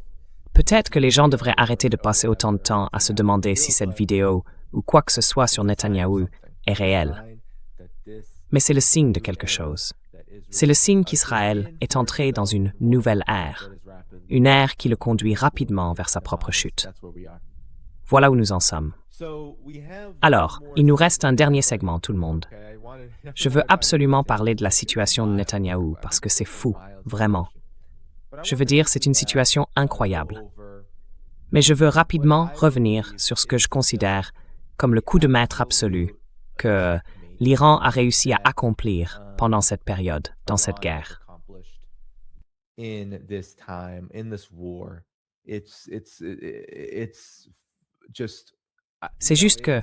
peut-être que les gens devraient arrêter de passer autant de temps à se demander si cette vidéo ou quoi que ce soit sur Netanyahou est réel. » Mais c'est le signe de quelque chose. C'est le signe qu'Israël est entré dans une nouvelle ère. Une ère qui le conduit rapidement vers sa propre chute. Voilà où nous en sommes. Alors, il nous reste un dernier segment, tout le monde. Je veux absolument parler de la situation de Netanyahou parce que c'est fou, vraiment. Je veux dire, c'est une situation incroyable. Mais je veux rapidement revenir sur ce que je considère comme le coup de maître absolu que l'Iran a réussi à accomplir pendant cette période, dans cette guerre. In this time, in this war, C'est juste que,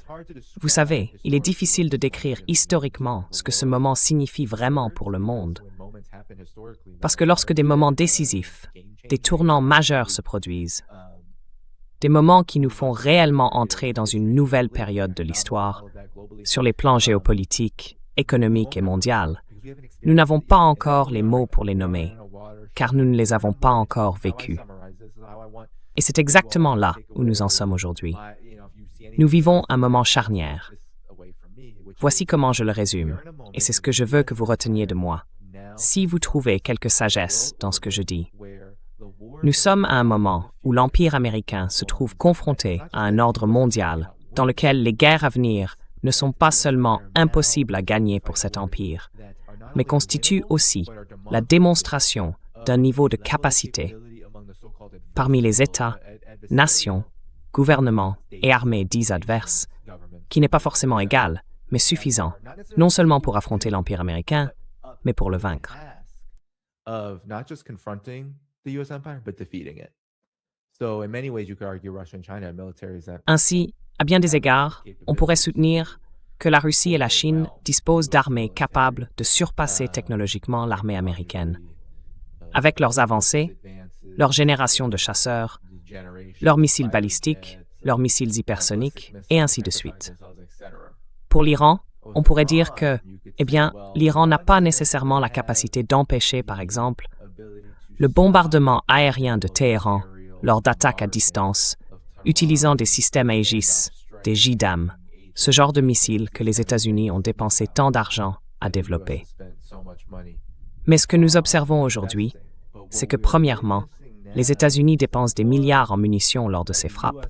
vous savez, il est difficile de décrire historiquement ce que ce moment signifie vraiment pour le monde. Parce que lorsque des moments décisifs, des tournants majeurs se produisent, des moments qui nous font réellement entrer dans une nouvelle période de l'histoire, sur les plans géopolitiques, économiques et mondiaux, nous n'avons pas encore les mots pour les nommer, car nous ne les avons pas encore vécus. Et c'est exactement là où nous en sommes aujourd'hui. Nous vivons un moment charnière. Voici comment je le résume, et c'est ce que je veux que vous reteniez de moi. Si vous trouvez quelque sagesse dans ce que je dis, nous sommes à un moment où l'Empire américain se trouve confronté à un ordre mondial dans lequel les guerres à venir ne sont pas seulement impossibles à gagner pour cet empire, mais constituent aussi la démonstration d'un niveau de capacité parmi les États, nations, gouvernements et armées dits adverses, qui n'est pas forcément égal, mais suffisant, non seulement pour affronter l'Empire américain, mais pour le vaincre. So in many ways, you could argue Russia and China have militaries that Ainsi, à bien des égards, on pourrait soutenir que la Russie et la Chine disposent d'armées capables de surpasser technologiquement l'armée américaine. Avec leurs avancées, leur génération de chasseurs, leurs missiles balistiques, leurs missiles hypersoniques, et ainsi de suite. Pour l'Iran, on pourrait dire que, l'Iran n'a pas nécessairement la capacité d'empêcher, par exemple, le bombardement aérien de Téhéran lors d'attaques à distance, utilisant des systèmes Aegis, des JDAM, ce genre de missiles que les États-Unis ont dépensé tant d'argent à développer. Mais ce que nous observons aujourd'hui, c'est que premièrement, les États-Unis dépensent des milliards en munitions lors de ces frappes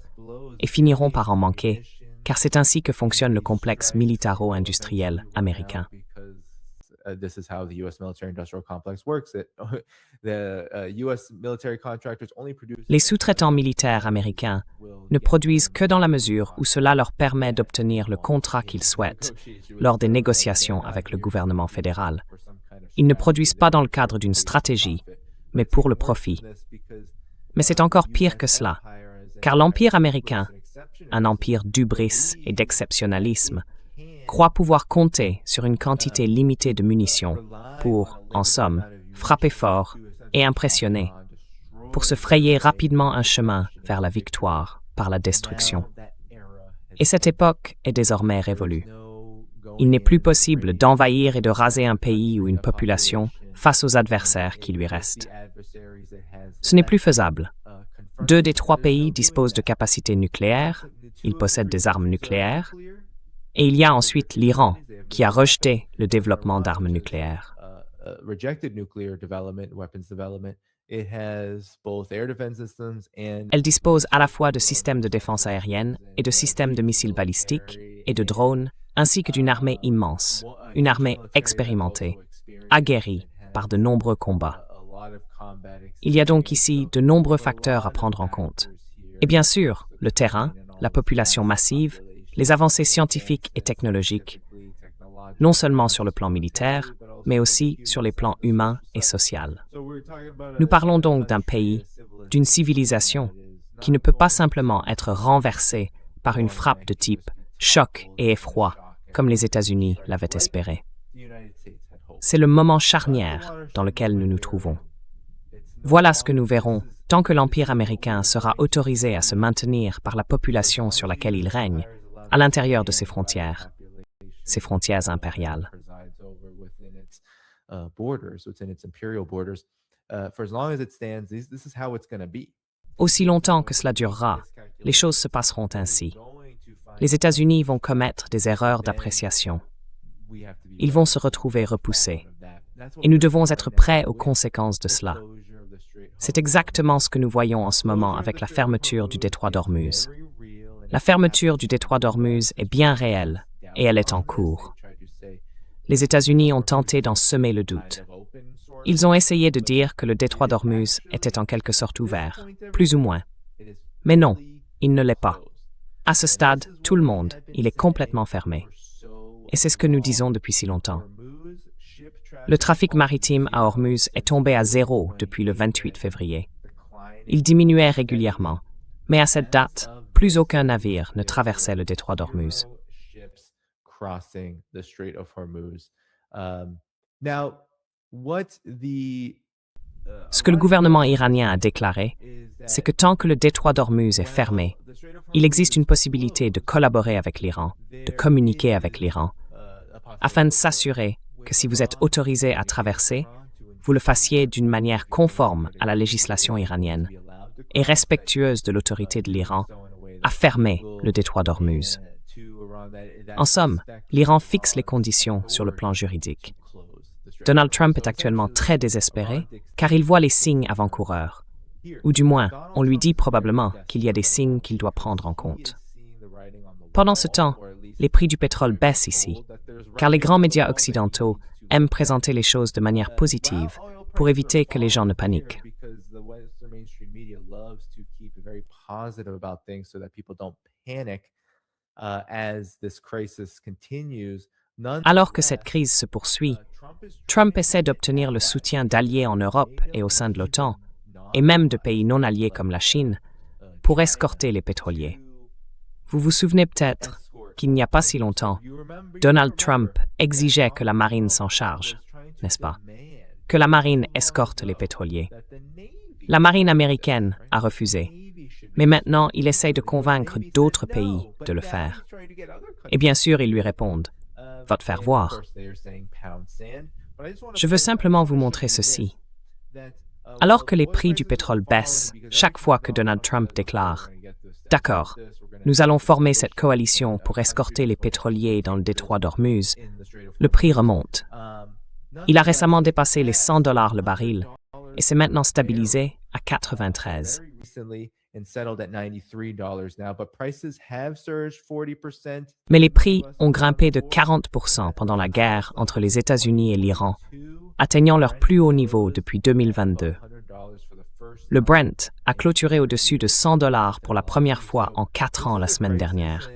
et finiront par en manquer, car c'est ainsi que fonctionne le complexe militaro-industriel américain. This is how the U.S. military-industrial complex works. U.S. military contractors only produce. Les sous-traitants militaires américains ne produisent que dans la mesure où cela leur permet d'obtenir le contrat qu'ils souhaitent lors des négociations avec le gouvernement fédéral. Ils ne produisent pas dans le cadre d'une stratégie, mais pour le profit. Mais c'est encore pire que cela, car l'Empire américain, un empire d'hubris et d'exceptionnalisme, croit pouvoir compter sur une quantité limitée de munitions pour, en somme, frapper fort et impressionner, pour se frayer rapidement un chemin vers la victoire par la destruction. Et cette époque est désormais révolue. Il n'est plus possible d'envahir et de raser un pays ou une population face aux adversaires qui lui restent. Ce n'est plus faisable. 2 des 3 pays disposent de capacités nucléaires, ils possèdent des armes nucléaires, et il y a ensuite l'Iran, qui a rejeté le développement d'armes nucléaires. Elle dispose à la fois de systèmes de défense aérienne et de systèmes de missiles balistiques et de drones, ainsi que d'une armée immense, une armée expérimentée, aguerrie par de nombreux combats. Il y a donc ici de nombreux facteurs à prendre en compte. Et bien sûr, le terrain, la population massive, les avancées scientifiques et technologiques, non seulement sur le plan militaire, mais aussi sur les plans humains et sociaux. Nous parlons donc d'un pays, d'une civilisation, qui ne peut pas simplement être renversée par une frappe de type choc et effroi, comme les États-Unis l'avaient espéré. C'est le moment charnière dans lequel nous nous trouvons. Voilà ce que nous verrons tant que l'Empire américain sera autorisé à se maintenir par la population sur laquelle il règne, à l'intérieur de ses frontières impériales. Aussi longtemps que cela durera, les choses se passeront ainsi. Les États-Unis vont commettre des erreurs d'appréciation. Ils vont se retrouver repoussés. Et nous devons être prêts aux conséquences de cela. C'est exactement ce que nous voyons en ce moment avec la fermeture du détroit d'Ormuz. La fermeture du détroit d'Ormuz est bien réelle et elle est en cours. Les États-Unis ont tenté d'en semer le doute. Ils ont essayé de dire que le détroit d'Ormuz était en quelque sorte ouvert, plus ou moins. Mais non, il ne l'est pas. À ce stade, tout le monde, il est complètement fermé. Et c'est ce que nous disons depuis si longtemps. Le trafic maritime à Ormuz est tombé à 0 depuis le 28 février. Il diminuait régulièrement, mais à cette date, plus aucun navire ne traversait le détroit d'Ormuz. Ce que le gouvernement iranien a déclaré, c'est que tant que le détroit d'Ormuz est fermé, il existe une possibilité de collaborer avec l'Iran, de communiquer avec l'Iran, afin de s'assurer que si vous êtes autorisé à traverser, vous le fassiez d'une manière conforme à la législation iranienne et respectueuse de l'autorité de l'Iran à fermer le détroit d'Ormuz. En somme, l'Iran fixe les conditions sur le plan juridique. Donald Trump est actuellement très désespéré car il voit les signes avant-coureurs. Ou du moins, on lui dit probablement qu'il y a des signes qu'il doit prendre en compte. Pendant ce temps, les prix du pétrole baissent ici, car les grands médias occidentaux aiment présenter les choses de manière positive pour éviter que les gens ne paniquent. Alors que cette crise se poursuit, Trump essaie d'obtenir le soutien d'alliés en Europe et au sein de l'OTAN, et même de pays non alliés comme la Chine, pour escorter les pétroliers. Vous vous souvenez peut-être qu'il n'y a pas si longtemps, Donald Trump exigeait que la marine s'en charge, n'est-ce pas? Que la marine escorte les pétroliers. La marine américaine a refusé, mais maintenant il essaye de convaincre d'autres pays de le faire. Et bien sûr, ils lui répondent « Va te faire voir ». Je veux simplement vous montrer ceci. Alors que les prix du pétrole baissent chaque fois que Donald Trump déclare « D'accord, nous allons former cette coalition pour escorter les pétroliers dans le détroit d'Ormuz », le prix remonte. Il a récemment dépassé les $100 le baril et s'est maintenant stabilisé à 93. Mais les prix ont grimpé de 40% pendant la guerre entre les États-Unis et l'Iran, atteignant leur plus haut niveau depuis 2022. Le Brent a clôturé au-dessus de $100 pour la première fois en 4 ans la semaine dernière.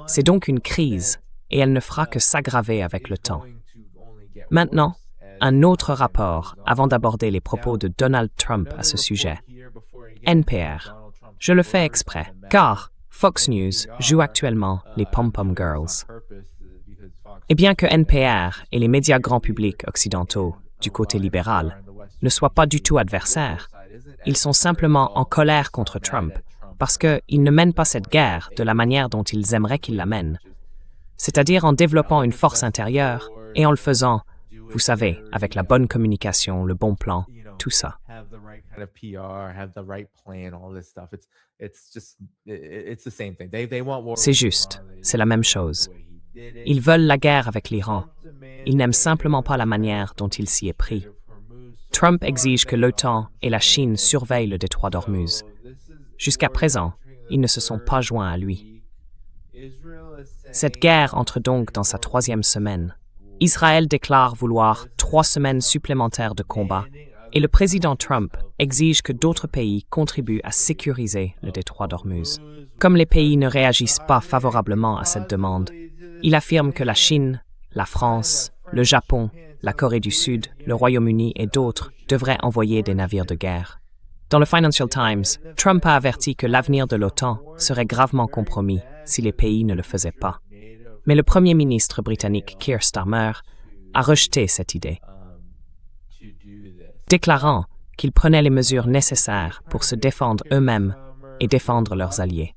C'est donc une crise et elle ne fera que s'aggraver avec le temps. Maintenant, un autre rapport avant d'aborder les propos de Donald Trump à ce sujet. NPR. Je le fais exprès, car Fox News joue actuellement les Pom-Pom Girls. Et bien que NPR et les médias grand public occidentaux, du côté libéral, ne soient pas du tout adversaires, ils sont simplement en colère contre Trump parce qu'ils ne mènent pas cette guerre de la manière dont ils aimeraient qu'ils la mènent, c'est-à-dire en développant une force intérieure et en le faisant, vous savez, avec la bonne communication, le bon plan, tout ça. C'est juste, c'est la même chose. Ils veulent la guerre avec l'Iran. Ils n'aiment simplement pas la manière dont il s'y est pris. Trump exige que l'OTAN et la Chine surveillent le détroit d'Ormuz. Jusqu'à présent, ils ne se sont pas joints à lui. Cette guerre entre donc dans sa 3e semaine. Israël déclare vouloir 3 semaines supplémentaires de combat et le président Trump exige que d'autres pays contribuent à sécuriser le détroit d'Ormuz. Comme les pays ne réagissent pas favorablement à cette demande, il affirme que la Chine, la France, le Japon, la Corée du Sud, le Royaume-Uni et d'autres devraient envoyer des navires de guerre. Dans le Financial Times, Trump a averti que l'avenir de l'OTAN serait gravement compromis si les pays ne le faisaient pas. Mais le Premier ministre britannique Keir Starmer a rejeté cette idée, déclarant qu'ils prenaient les mesures nécessaires pour se défendre eux-mêmes et défendre leurs alliés.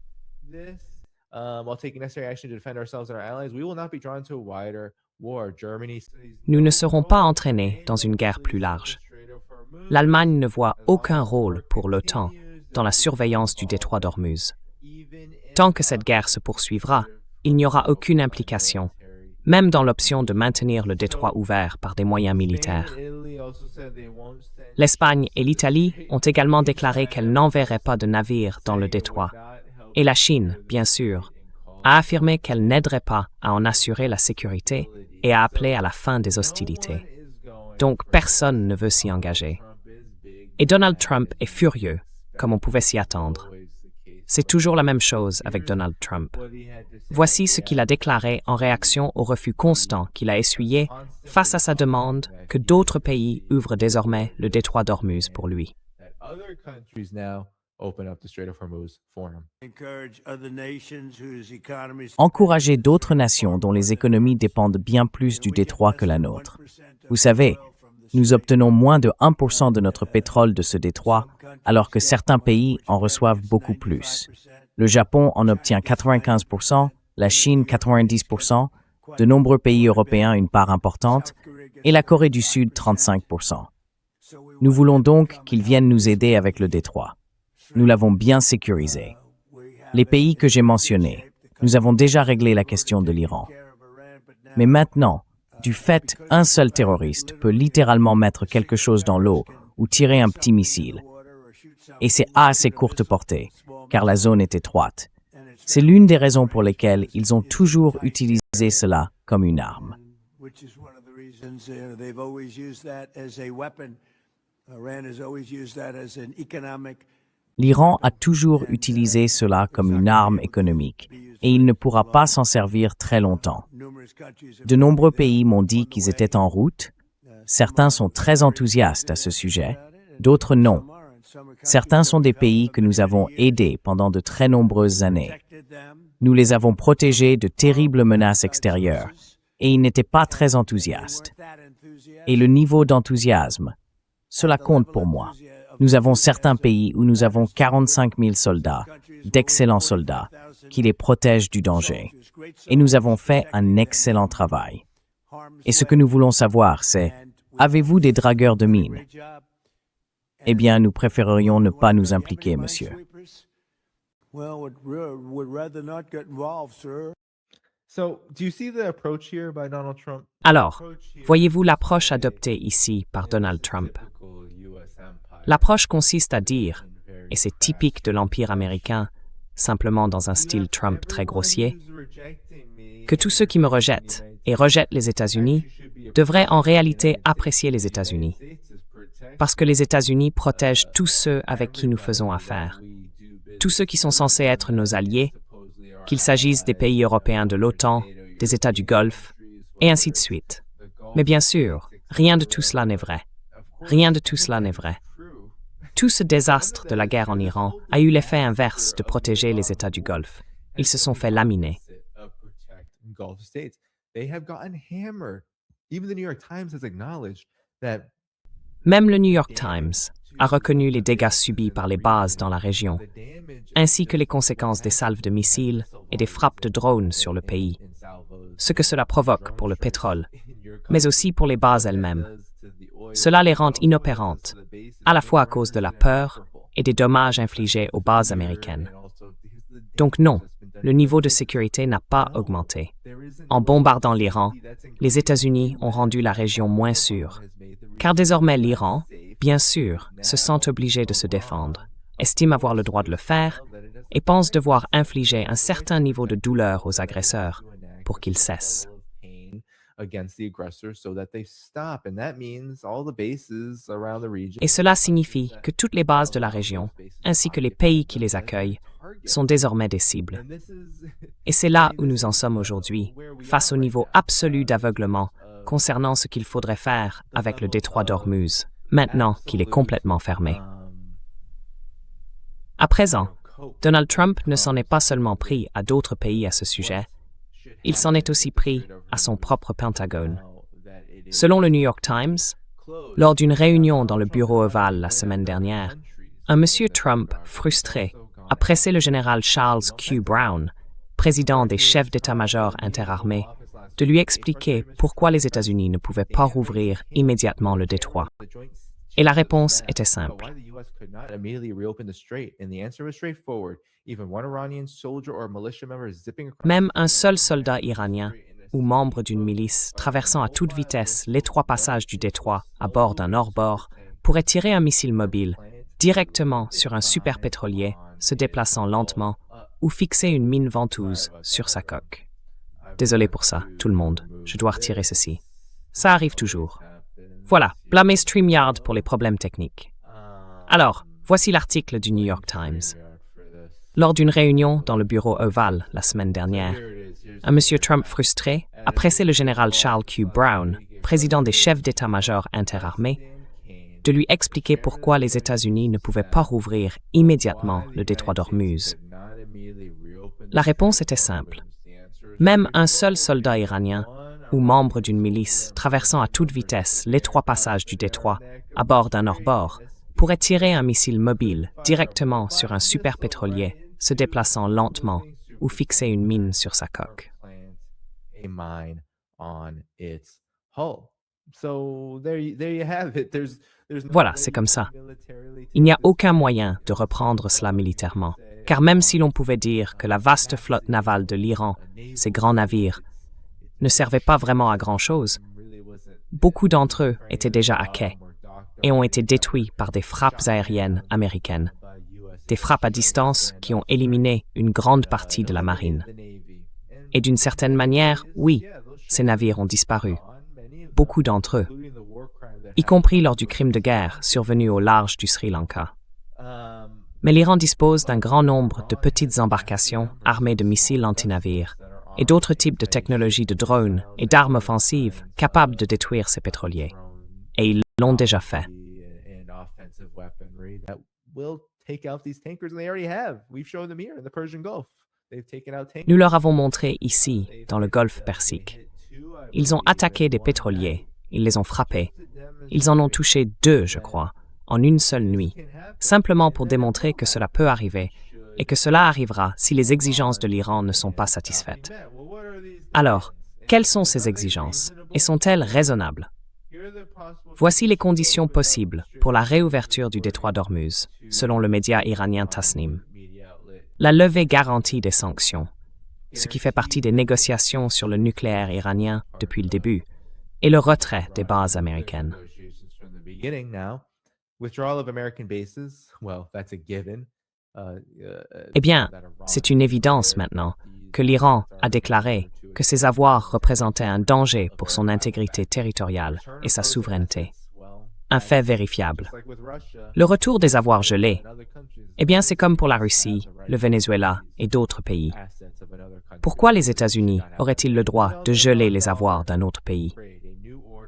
Nous ne serons pas entraînés dans une guerre plus large. L'Allemagne ne voit aucun rôle pour l'OTAN dans la surveillance du détroit d'Ormuz. Tant que cette guerre se poursuivra, il n'y aura aucune implication, même dans l'option de maintenir le détroit ouvert par des moyens militaires. L'Espagne et l'Italie ont également déclaré qu'elles n'enverraient pas de navires dans le détroit. Et la Chine, bien sûr, a affirmé qu'elle n'aiderait pas à en assurer la sécurité et a appelé à la fin des hostilités. Donc personne ne veut s'y engager. Et Donald Trump est furieux, comme on pouvait s'y attendre. C'est toujours la même chose avec Donald Trump. Voici ce qu'il a déclaré en réaction au refus constant qu'il a essuyé face à sa demande que d'autres pays ouvrent désormais le détroit d'Ormuz pour lui. Encourager d'autres nations dont les économies dépendent bien plus du détroit que la nôtre. Vous savez, nous obtenons moins de 1% de notre pétrole de ce détroit, alors que certains pays en reçoivent beaucoup plus. Le Japon en obtient 95%, la Chine 90%, de nombreux pays européens une part importante, et la Corée du Sud 35%. Nous voulons donc qu'ils viennent nous aider avec le détroit. Nous l'avons bien sécurisé. Les pays que j'ai mentionnés, nous avons déjà réglé la question de l'Iran. Mais maintenant, du fait, un seul terroriste peut littéralement mettre quelque chose dans l'eau ou tirer un petit missile. Et c'est à assez courte portée, car la zone est étroite. C'est l'une des raisons pour lesquelles ils ont toujours utilisé cela comme une arme. L'Iran a toujours utilisé cela comme une arme économique, et il ne pourra pas s'en servir très longtemps. De nombreux pays m'ont dit qu'ils étaient en route. Certains sont très enthousiastes à ce sujet, d'autres non. Certains sont des pays que nous avons aidés pendant de très nombreuses années. Nous les avons protégés de terribles menaces extérieures et ils n'étaient pas très enthousiastes. Et le niveau d'enthousiasme, cela compte pour moi. Nous avons certains pays où nous avons 45 000 soldats, d'excellents soldats, qui les protègent du danger. Et nous avons fait un excellent travail. Et ce que nous voulons savoir, c'est, avez-vous des dragueurs de mines? Eh bien, nous préférerions ne pas nous impliquer, monsieur. So, do you see the approach here by Donald Trump? Alors, voyez-vous l'approche adoptée ici par Donald Trump? L'approche consiste à dire, et c'est typique de l'Empire américain, simplement dans un style Trump très grossier, que tous ceux qui me rejettent et rejettent les États-Unis devraient en réalité apprécier les États-Unis. Parce que les États-Unis protègent tous ceux avec qui nous faisons affaire. Tous ceux qui sont censés être nos alliés, qu'il s'agisse des pays européens de l'OTAN, des États du Golfe, et ainsi de suite. Mais bien sûr, rien de tout cela n'est vrai. Rien de tout cela n'est vrai. Tout ce désastre de la guerre en Iran a eu l'effet inverse de protéger les États du Golfe. Ils se sont fait laminer. Même le New York Times a reconnu les dégâts subis par les bases dans la région, ainsi que les conséquences des salves de missiles et des frappes de drones sur le pays, ce que cela provoque pour le pétrole, mais aussi pour les bases elles-mêmes. Cela les rend inopérantes, à la fois à cause de la peur et des dommages infligés aux bases américaines. Donc non, le niveau de sécurité n'a pas augmenté. En bombardant l'Iran, les États-Unis ont rendu la région moins sûre, car désormais l'Iran, bien sûr, se sent obligé de se défendre, estime avoir le droit de le faire et pense devoir infliger un certain niveau de douleur aux agresseurs pour qu'ils cessent. Et cela signifie que toutes les bases de la région, ainsi que les pays qui les accueillent, sont désormais des cibles. Et c'est là où nous en sommes aujourd'hui, face au niveau absolu d'aveuglement concernant ce qu'il faudrait faire avec le détroit d'Ormuz, maintenant qu'il est complètement fermé. À présent, Donald Trump ne s'en est pas seulement pris à d'autres pays à ce sujet, il s'en est aussi pris à son propre Pentagone. Selon le New York Times, lors d'une réunion dans le bureau ovale la semaine dernière, un monsieur Trump, frustré, a pressé le général Charles Q. Brown, président des chefs d'état-major interarmés, de lui expliquer pourquoi les États-Unis ne pouvaient pas rouvrir immédiatement le détroit. Et la réponse était simple. Même un seul soldat iranien ou membre d'une milice traversant à toute vitesse l'étroit passage du détroit à bord d'un hors-bord pourrait tirer un missile mobile directement sur un superpétrolier se déplaçant lentement ou fixer une mine ventouse sur sa coque. Désolé pour ça, tout le monde. Je dois retirer ceci. Ça arrive toujours. Voilà, blâmez StreamYard pour les problèmes techniques. Alors, voici l'article du New York Times. Lors d'une réunion dans le bureau ovale la semaine dernière, un monsieur Trump frustré a pressé le général Charles Q. Brown, président des chefs d'état-major interarmés, de lui expliquer pourquoi les États-Unis ne pouvaient pas rouvrir immédiatement le détroit d'Ormuz. La réponse était simple. Même un seul soldat iranien ou membre d'une milice traversant à toute vitesse l'étroit passage du détroit à bord d'un hors-bord pourrait tirer un missile mobile directement sur un superpétrolier se déplaçant lentement ou fixer une mine sur sa coque. Voilà, c'est comme ça. Il n'y a aucun moyen de reprendre cela militairement, car même si l'on pouvait dire que la vaste flotte navale de l'Iran, ses grands navires, ne servait pas vraiment à grand-chose, beaucoup d'entre eux étaient déjà à quai et ont été détruits par des frappes aériennes américaines, des frappes à distance qui ont éliminé une grande partie de la marine. Et d'une certaine manière, oui, ces navires ont disparu, beaucoup d'entre eux, y compris lors du crime de guerre survenu au large du Sri Lanka. Mais l'Iran dispose d'un grand nombre de petites embarcations armées de missiles antinavires et d'autres types de technologies de drones et d'armes offensives capables de détruire ces pétroliers. Et ils l'ont déjà fait. will take out these tankers, and they already have. We've shown them here in the Persian Gulf. They've taken out tankers. Nous leur avons montré ici, dans le Golfe Persique. Ils ont attaqué des pétroliers, ils les ont frappés. Ils en ont touché 2, je crois, en une seule nuit, simplement pour démontrer que cela peut arriver et que cela arrivera si les exigences de l'Iran ne sont pas satisfaites. Alors, quelles sont ces exigences et sont-elles raisonnables? Voici les conditions possibles pour la réouverture du détroit d'Ormuz, selon le média iranien Tasnim. La levée garantie des sanctions, ce qui fait partie des négociations sur le nucléaire iranien depuis le début, et le retrait des bases américaines. Eh bien, c'est une évidence maintenant que l'Iran a déclaré que ses avoirs représentaient un danger pour son intégrité territoriale et sa souveraineté. Un fait vérifiable. Le retour des avoirs gelés, eh bien, c'est comme pour la Russie, le Venezuela et d'autres pays. Pourquoi les États-Unis auraient-ils le droit de geler les avoirs d'un autre pays?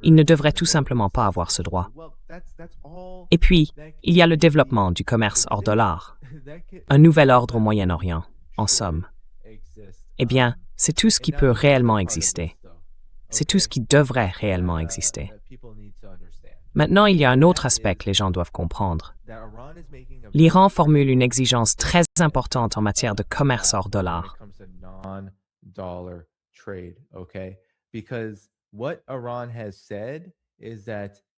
Ils ne devraient tout simplement pas avoir ce droit. Et puis, il y a le développement du commerce hors dollar, un nouvel ordre au Moyen-Orient, en somme. Eh bien, c'est tout ce qui peut réellement exister. C'est tout ce qui devrait réellement exister. Maintenant, il y a un autre aspect que les gens doivent comprendre. L'Iran formule une exigence très importante en matière de commerce hors dollar.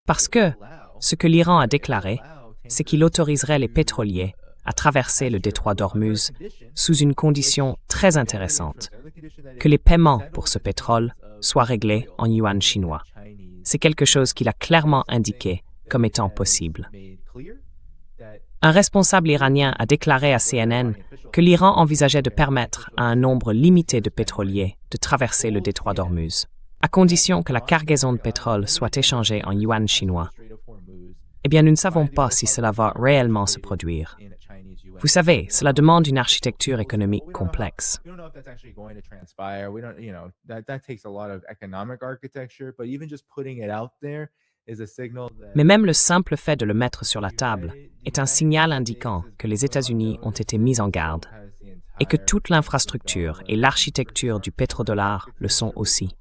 Parce que ce que l'Iran a déclaré, c'est qu'il autoriserait les pétroliers à traverser le détroit d'Ormuz sous une condition très intéressante, que les paiements pour ce pétrole soient réglés en yuan chinois. C'est quelque chose qu'il a clairement indiqué comme étant possible. Un responsable iranien a déclaré à CNN que l'Iran envisageait de permettre à un nombre limité de pétroliers de traverser le détroit d'Ormuz, à condition que la cargaison de pétrole soit échangée en yuan chinois. Eh bien, nous ne savons pas si cela va réellement se produire. Vous savez, cela demande une architecture économique complexe. Mais même le simple fait de le mettre sur la table est un signal indiquant que les États-Unis ont été mis en garde et que toute l'infrastructure et l'architecture du pétrodollar le sont aussi.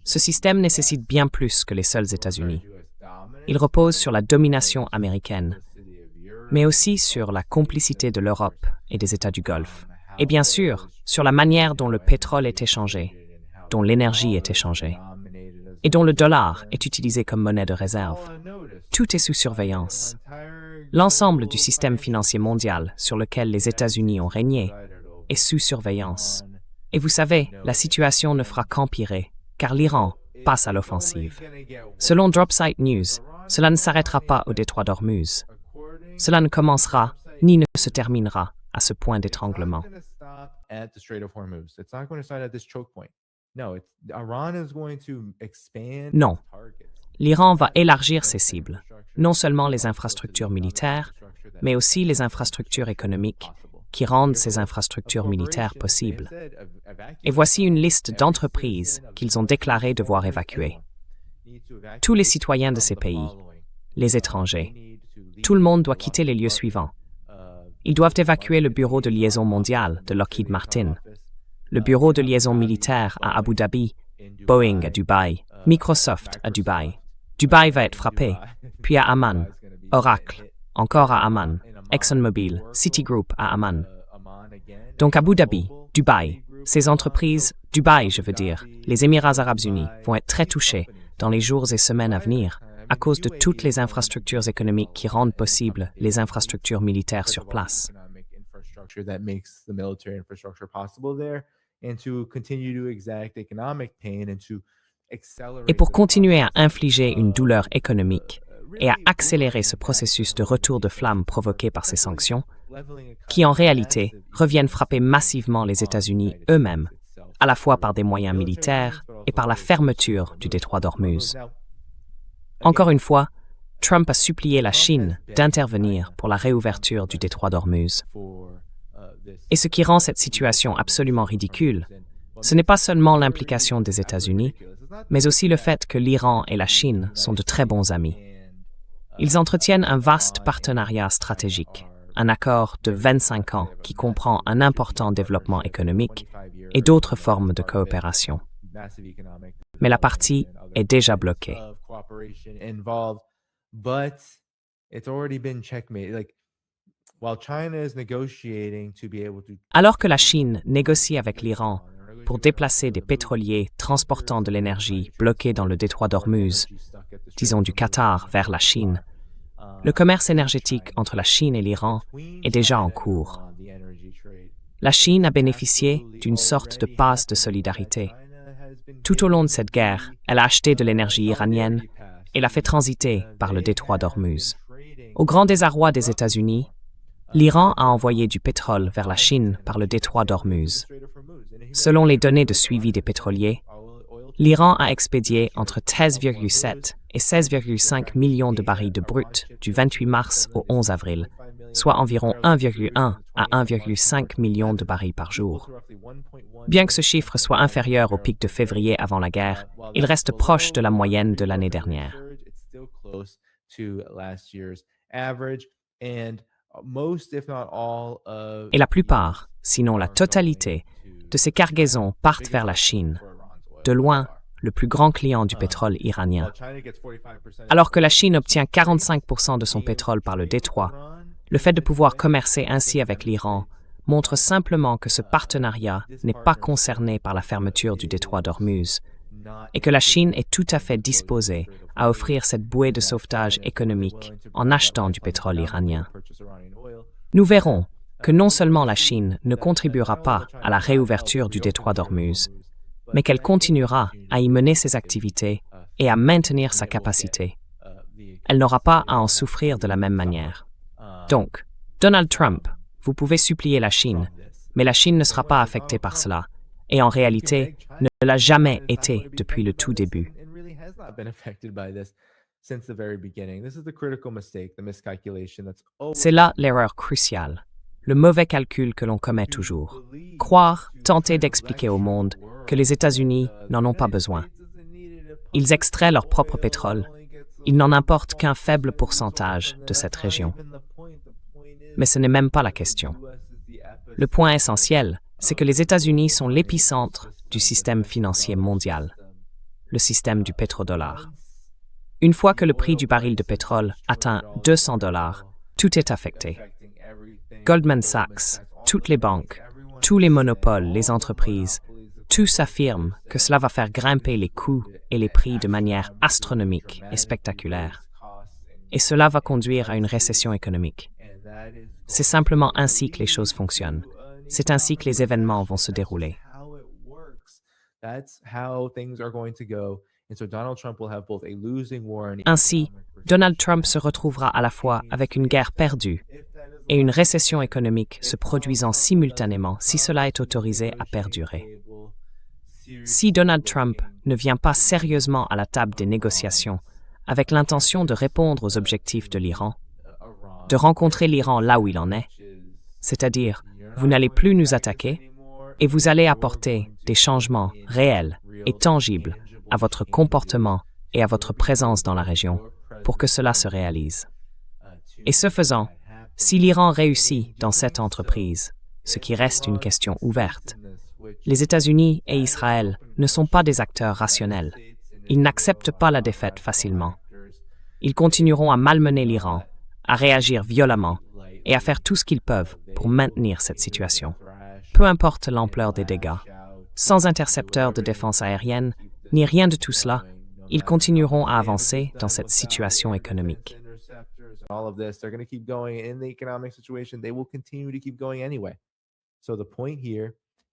Ce système nécessite bien plus que les seuls États-Unis. Il repose sur la domination américaine, mais aussi sur la complicité de l'Europe et des États du Golfe, et bien sûr sur la manière dont le pétrole est échangé, dont l'énergie est échangée, et dont le dollar est utilisé comme monnaie de réserve. Tout est sous surveillance. L'ensemble du système financier mondial sur lequel les États-Unis ont régné est sous surveillance. Et vous savez, la situation ne fera qu'empirer, car l'Iran passe à l'offensive. Selon Dropsite News, cela ne s'arrêtera pas au détroit d'Ormuz. Cela ne commencera ni ne se terminera à ce point d'étranglement. Non. L'Iran va élargir ses cibles, non seulement les infrastructures militaires, mais aussi les infrastructures économiques qui rendent ces infrastructures militaires possibles. Et voici une liste d'entreprises qu'ils ont déclaré devoir évacuer. Tous les citoyens de ces pays, les étrangers, tout le monde doit quitter les lieux suivants. Ils doivent évacuer le bureau de liaison mondial de Lockheed Martin, le bureau de liaison militaire à Abu Dhabi, Boeing à Dubaï, Microsoft à Dubaï. Dubaï va être frappé, puis à Amman, Oracle, encore à Amman, ExxonMobil, Citigroup à Amman. Donc Abu Dhabi, Dubaï, ces entreprises, Dubaï je veux dire, les Émirats arabes unis vont être très touchés dans les jours et semaines à venir à cause de toutes les infrastructures économiques qui rendent possibles les infrastructures militaires sur place. Et pour continuer à infliger une douleur économique et à accélérer ce processus de retour de flamme provoqué par ces sanctions, qui en réalité reviennent frapper massivement les États-Unis eux-mêmes, à la fois par des moyens militaires et par la fermeture du détroit d'Ormuz. Encore une fois, Trump a supplié la Chine d'intervenir pour la réouverture du détroit d'Ormuz. Et ce qui rend cette situation absolument ridicule, ce n'est pas seulement l'implication des États-Unis, mais aussi le fait que l'Iran et la Chine sont de très bons amis. Ils entretiennent un vaste partenariat stratégique, un accord de 25 ans qui comprend un important développement économique et d'autres formes de coopération. Mais la partie est déjà bloquée. Alors que la Chine négocie avec l'Iran pour déplacer des pétroliers transportant de l'énergie bloqués dans le détroit d'Ormuz, disons du Qatar vers la Chine, le commerce énergétique entre la Chine et l'Iran est déjà en cours. La Chine a bénéficié d'une sorte de passe de solidarité. Tout au long de cette guerre, elle a acheté de l'énergie iranienne et l'a fait transiter par le détroit d'Ormuz. Au grand désarroi des États-Unis, l'Iran a envoyé du pétrole vers la Chine par le détroit d'Ormuz. Selon les données de suivi des pétroliers, l'Iran a expédié entre 13,7 et 16,5 millions de barils de brut du 28 mars au 11 avril, soit environ 1,1 à 1,5 million de barils par jour. Bien que ce chiffre soit inférieur au pic de février avant la guerre, il reste proche de la moyenne de l'année dernière. Et la plupart, sinon la totalité, de ces cargaisons partent vers la Chine, de loin le plus grand client du pétrole iranien. Alors que la Chine obtient 45% de son pétrole par le détroit, le fait de pouvoir commercer ainsi avec l'Iran montre simplement que ce partenariat n'est pas concerné par la fermeture du détroit d'Ormuz et que la Chine est tout à fait disposée à offrir cette bouée de sauvetage économique en achetant du pétrole iranien. Nous verrons que non seulement la Chine ne contribuera pas à la réouverture du détroit d'Ormuz, mais qu'elle continuera à y mener ses activités et à maintenir sa capacité. Elle n'aura pas à en souffrir de la même manière. Donc, Donald Trump, vous pouvez supplier la Chine, mais la Chine ne sera pas affectée par cela, et en réalité, ne l'a jamais été depuis le tout début. C'est là l'erreur cruciale, le mauvais calcul que l'on commet toujours. Croire, tenter d'expliquer au monde que les États-Unis n'en ont pas besoin. Ils extraient leur propre pétrole. Ils n'en importent qu'un faible pourcentage de cette région. Mais ce n'est même pas la question. Le point essentiel, c'est que les États-Unis sont l'épicentre du système financier mondial, le système du pétrodollar. Une fois que le prix du baril de pétrole atteint $200, tout est affecté. Goldman Sachs, toutes les banques, tous les monopoles, les entreprises, tous affirment que cela va faire grimper les coûts et les prix de manière astronomique et spectaculaire. Et cela va conduire à une récession économique. C'est simplement ainsi que les choses fonctionnent. C'est ainsi que les événements vont se dérouler. Ainsi, Donald Trump se retrouvera à la fois avec une guerre perdue et une récession économique se produisant simultanément si cela est autorisé à perdurer. Si Donald Trump ne vient pas sérieusement à la table des négociations avec l'intention de répondre aux objectifs de l'Iran, de rencontrer l'Iran là où il en est, c'est-à-dire vous n'allez plus nous attaquer et vous allez apporter des changements réels et tangibles à votre comportement et à votre présence dans la région pour que cela se réalise. Et ce faisant, si l'Iran réussit dans cette entreprise, ce qui reste une question ouverte, les États-Unis et Israël ne sont pas des acteurs rationnels. Ils n'acceptent pas la défaite facilement. Ils continueront à malmener l'Iran, à réagir violemment et à faire tout ce qu'ils peuvent pour maintenir cette situation. Peu importe l'ampleur des dégâts. Sans intercepteurs de défense aérienne, ni rien de tout cela, ils continueront à avancer dans cette situation économique.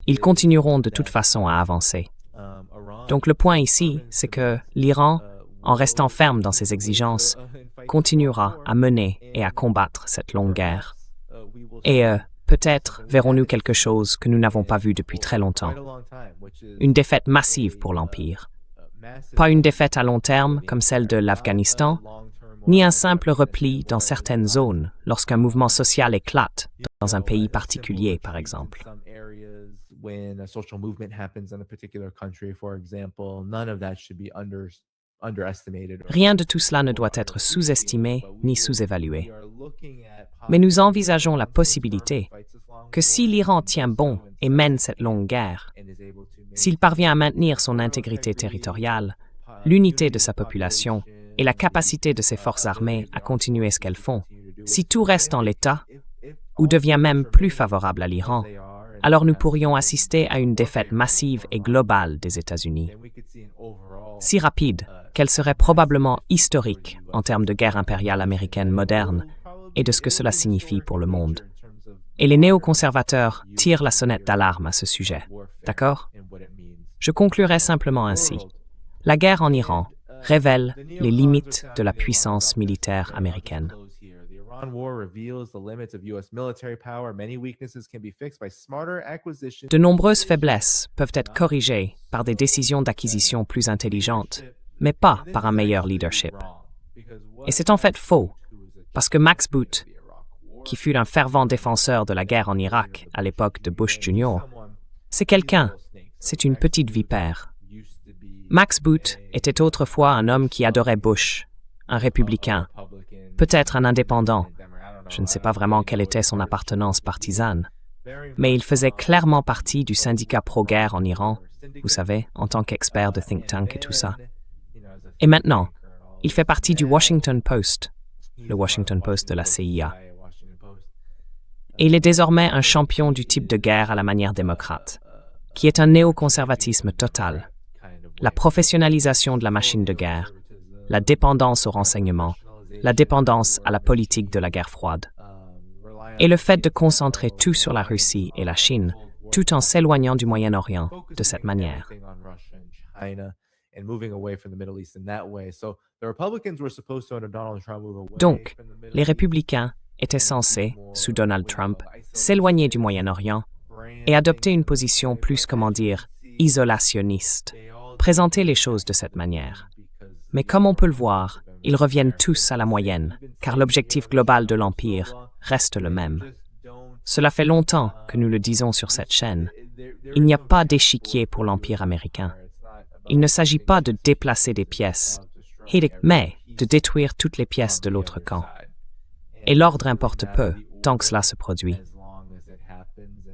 Ils continueront de toute façon à avancer. Donc le point ici, c'est que l'Iran, en restant ferme dans ses exigences, continuera à mener et à combattre cette longue guerre. Et peut-être verrons-nous quelque chose que nous n'avons pas vu depuis très longtemps. Une défaite massive pour l'Empire. Pas une défaite à long terme comme celle de l'Afghanistan, ni un simple repli dans certaines zones lorsqu'un mouvement social éclate dans un pays particulier, par exemple. When a social movement happens in a particular country, for example, none of that should be underestimated. Rien de tout cela ne doit être sous-estimé ni sous-évalué. Mais nous envisageons la possibilité que si l'Iran tient bon et mène cette longue guerre, s'il parvient à maintenir son intégrité territoriale, l'unité de sa population et la capacité de ses forces armées à continuer ce qu'elles font, si tout reste en l'état, ou devient même plus favorable à l'Iran, alors nous pourrions assister à une défaite massive et globale des États-Unis. Si rapide qu'elle serait probablement historique en termes de guerre impériale américaine moderne et de ce que cela signifie pour le monde. Et les néoconservateurs tirent la sonnette d'alarme à ce sujet. D'accord? Je conclurai simplement ainsi. La guerre en Iran révèle les limites de la puissance militaire américaine. De nombreuses faiblesses peuvent être corrigées par des décisions d'acquisition plus intelligentes, mais pas par un meilleur leadership. Et c'est en fait faux, parce que Max Boot, qui fut un fervent défenseur de la guerre en Irak à l'époque de Bush Jr., c'est quelqu'un, c'est une petite vipère. Max Boot était autrefois un homme qui adorait Bush, un républicain, peut-être un indépendant. Je ne sais pas vraiment quelle était son appartenance partisane, mais il faisait clairement partie du syndicat pro-guerre en Iran, vous savez, en tant qu'expert de think tank et tout ça. Et maintenant, il fait partie du Washington Post, le Washington Post de la CIA. Et il est désormais un champion du type de guerre à la manière démocrate, qui est un néoconservatisme total. La professionnalisation de la machine de guerre, la dépendance au renseignement, la dépendance à la politique de la guerre froide, et le fait de concentrer tout sur la Russie et la Chine, tout en s'éloignant du Moyen-Orient de cette manière. Donc, les républicains étaient censés, sous Donald Trump, s'éloigner du Moyen-Orient et adopter une position plus, isolationniste, présenter les choses de cette manière. Mais comme on peut le voir, ils reviennent tous à la moyenne, car l'objectif global de l'Empire reste le même. Cela fait longtemps que nous le disons sur cette chaîne. Il n'y a pas d'échiquier pour l'Empire américain. Il ne s'agit pas de déplacer des pièces, mais de détruire toutes les pièces de l'autre camp. Et l'ordre importe peu, tant que cela se produit.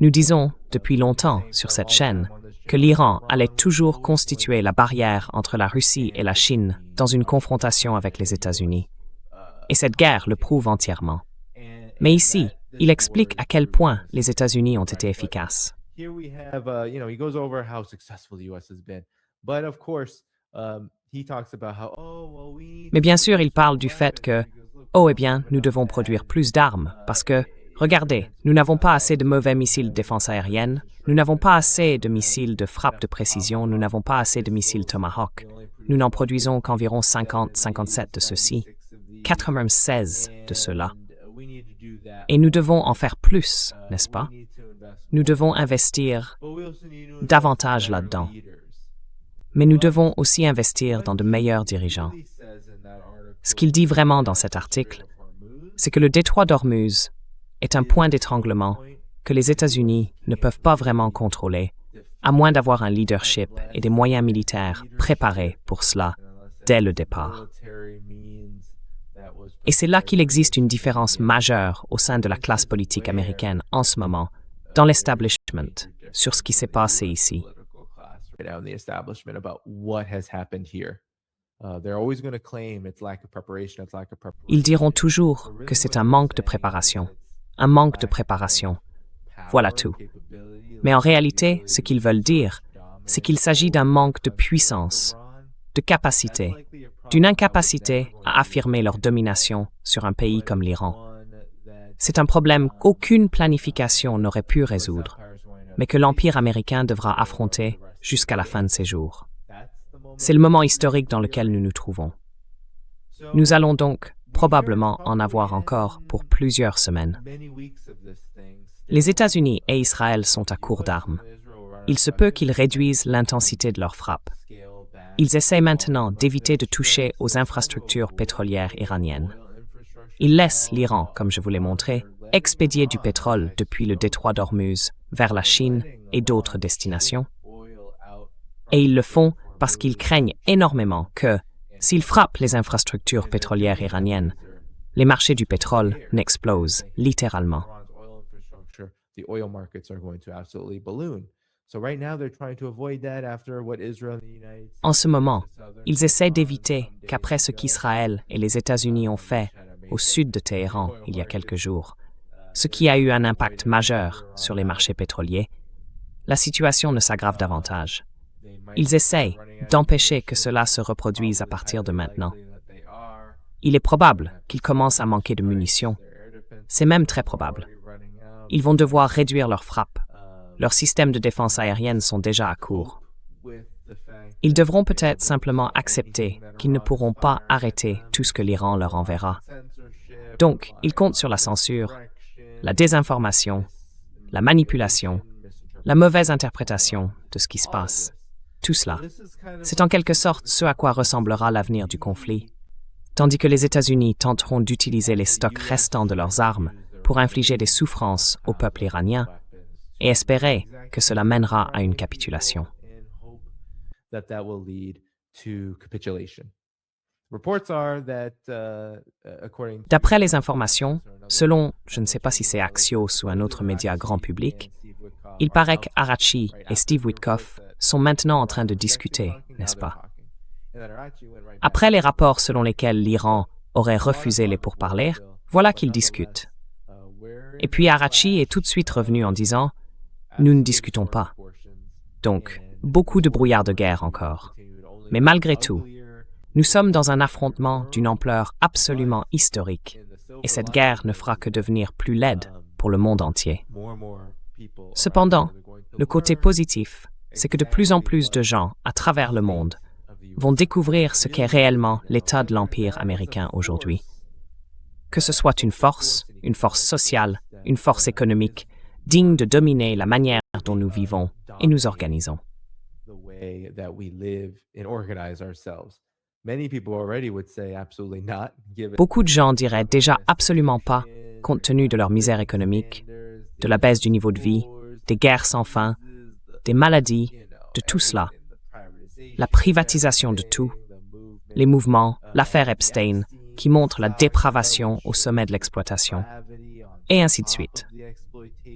Nous disons, depuis longtemps, sur cette chaîne, que l'Iran allait toujours constituer la barrière entre la Russie et la Chine dans une confrontation avec les États-Unis. Et cette guerre le prouve entièrement. Mais ici, il explique à quel point les États-Unis ont été efficaces. Mais bien sûr, il parle du fait que, nous devons produire plus d'armes, parce que, regardez, nous n'avons pas assez de mauvais missiles de défense aérienne, nous n'avons pas assez de missiles de frappe de précision, nous n'avons pas assez de missiles Tomahawk. Nous n'en produisons qu'environ 50-57 de ceux-ci, 96 de ceux-là. Et nous devons en faire plus, n'est-ce pas? Nous devons investir davantage là-dedans. Mais nous devons aussi investir dans de meilleurs dirigeants. Ce qu'il dit vraiment dans cet article, c'est que le détroit d'Ormuz est un point d'étranglement que les États-Unis ne peuvent pas vraiment contrôler, à moins d'avoir un leadership et des moyens militaires préparés pour cela dès le départ. Et c'est là qu'il existe une différence majeure au sein de la classe politique américaine en ce moment, dans l'establishment, sur ce qui s'est passé ici. Ils diront toujours que c'est un manque de préparation. Un manque de préparation. Voilà tout. Mais en réalité, ce qu'ils veulent dire, c'est qu'il s'agit d'un manque de puissance, de capacité, d'une incapacité à affirmer leur domination sur un pays comme l'Iran. C'est un problème qu'aucune planification n'aurait pu résoudre, mais que l'Empire américain devra affronter jusqu'à la fin de ses jours. C'est le moment historique dans lequel nous nous trouvons. Nous allons donc probablement en avoir encore pour plusieurs semaines. Les États-Unis et Israël sont à court d'armes. Il se peut qu'ils réduisent l'intensité de leurs frappes. Ils essaient maintenant d'éviter de toucher aux infrastructures pétrolières iraniennes. Ils laissent l'Iran, comme je vous l'ai montré, expédier du pétrole depuis le détroit d'Ormuz vers la Chine et d'autres destinations. Et ils le font parce qu'ils craignent énormément que, S'ils frappent les infrastructures pétrolières iraniennes, les marchés du pétrole n'explosent littéralement. The oil markets are going to absolutely balloon. So right now they're trying to avoid that after what Israel and the United States. En ce moment, ils essaient d'éviter qu'après ce qu'Israël et les États-Unis ont fait au sud de Téhéran il y a quelques jours, ce qui a eu un impact majeur sur les marchés pétroliers, la situation ne s'aggrave davantage. Ils essayent d'empêcher que cela se reproduise à partir de maintenant. Il est probable qu'ils commencent à manquer de munitions. C'est même très probable. Ils vont devoir réduire leurs frappes. Leurs systèmes de défense aérienne sont déjà à court. Ils devront peut-être simplement accepter qu'ils ne pourront pas arrêter tout ce que l'Iran leur enverra. Donc, ils comptent sur la censure, la désinformation, la manipulation, la mauvaise interprétation de ce qui se passe. Tout cela. C'est en quelque sorte ce à quoi ressemblera l'avenir du conflit. Tandis que les États-Unis tenteront d'utiliser les stocks restants de leurs armes pour infliger des souffrances au peuple iranien et espérer que cela mènera à une capitulation. D'après les informations, selon, je ne sais pas si c'est Axios ou un autre média grand public, il paraît qu'Arachi et Steve Witkoff sont maintenant en train de discuter, n'est-ce pas? Après les rapports selon lesquels l'Iran aurait refusé les pourparlers, voilà qu'ils discutent. Et puis Arachi est tout de suite revenu en disant « Nous ne discutons pas ». Donc, beaucoup de brouillard de guerre encore. Mais malgré tout, nous sommes dans un affrontement d'une ampleur absolument historique, et cette guerre ne fera que devenir plus laide pour le monde entier. Cependant, le côté positif, c'est que de plus en plus de gens à travers le monde vont découvrir ce qu'est réellement l'état de l'Empire américain aujourd'hui. Que ce soit une force sociale, une force économique, digne de dominer la manière dont nous vivons et nous organisons. Beaucoup de gens diraient déjà absolument pas, compte tenu de leur misère économique, de la baisse du niveau de vie, des guerres sans fin, des maladies, de tout cela, la privatisation de tout, les mouvements, l'affaire Epstein, qui montre la dépravation au sommet de l'exploitation, et ainsi de suite.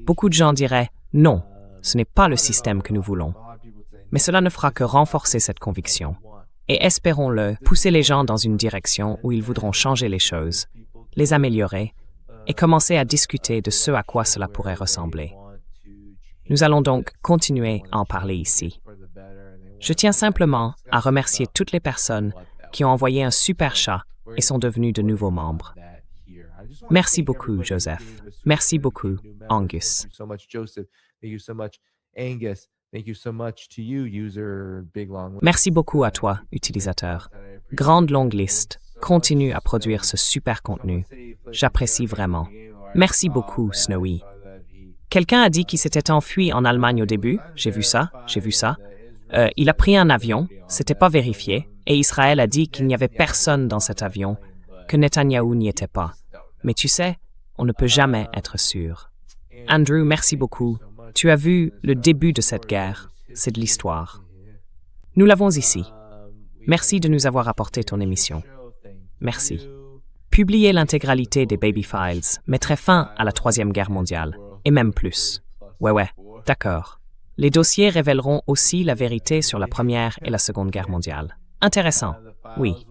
Beaucoup de gens diraient « Non, ce n'est pas le système que nous voulons ». Mais cela ne fera que renforcer cette conviction. Et espérons-le, pousser les gens dans une direction où ils voudront changer les choses, les améliorer, et commencer à discuter de ce à quoi cela pourrait ressembler. Nous allons donc continuer à en parler ici. Je tiens simplement à remercier toutes les personnes qui ont envoyé un super chat et sont devenus de nouveaux membres. Merci beaucoup, Joseph. Merci beaucoup, Angus. Merci beaucoup à toi, utilisateur. Grande longue liste. Continue à produire ce super contenu. J'apprécie vraiment. Merci beaucoup, Snowy. Quelqu'un a dit qu'il s'était enfui en Allemagne au début. J'ai vu ça. Il a pris un avion, c'était pas vérifié, et Israël a dit qu'il n'y avait personne dans cet avion, que Netanyahou n'y était pas. Mais tu sais, on ne peut jamais être sûr. Andrew, merci beaucoup. Tu as vu le début de cette guerre. C'est de l'histoire. Nous l'avons ici. Merci de nous avoir apporté ton émission. Merci. Publier l'intégralité des Baby Files mettrait fin à la Troisième Guerre mondiale, et même plus. Ouais, d'accord. Les dossiers révéleront aussi la vérité sur la Première et la Seconde Guerre mondiale. Intéressant, oui.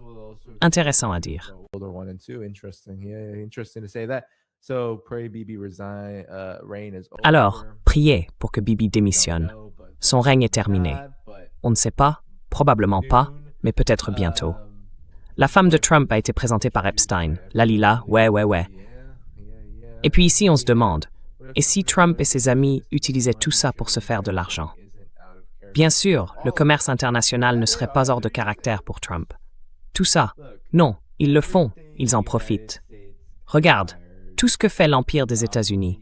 Intéressant à dire. Alors, priez pour que Bibi démissionne. Son règne est terminé. On ne sait pas, probablement pas, mais peut-être bientôt. La femme de Trump a été présentée par Epstein. Lalila, ouais. Et puis ici, on se demande, et si Trump et ses amis utilisaient tout ça pour se faire de l'argent? Bien sûr, le commerce international ne serait pas hors de caractère pour Trump. Tout ça, non, ils le font, ils en profitent. Regarde, tout ce que fait l'Empire des États-Unis,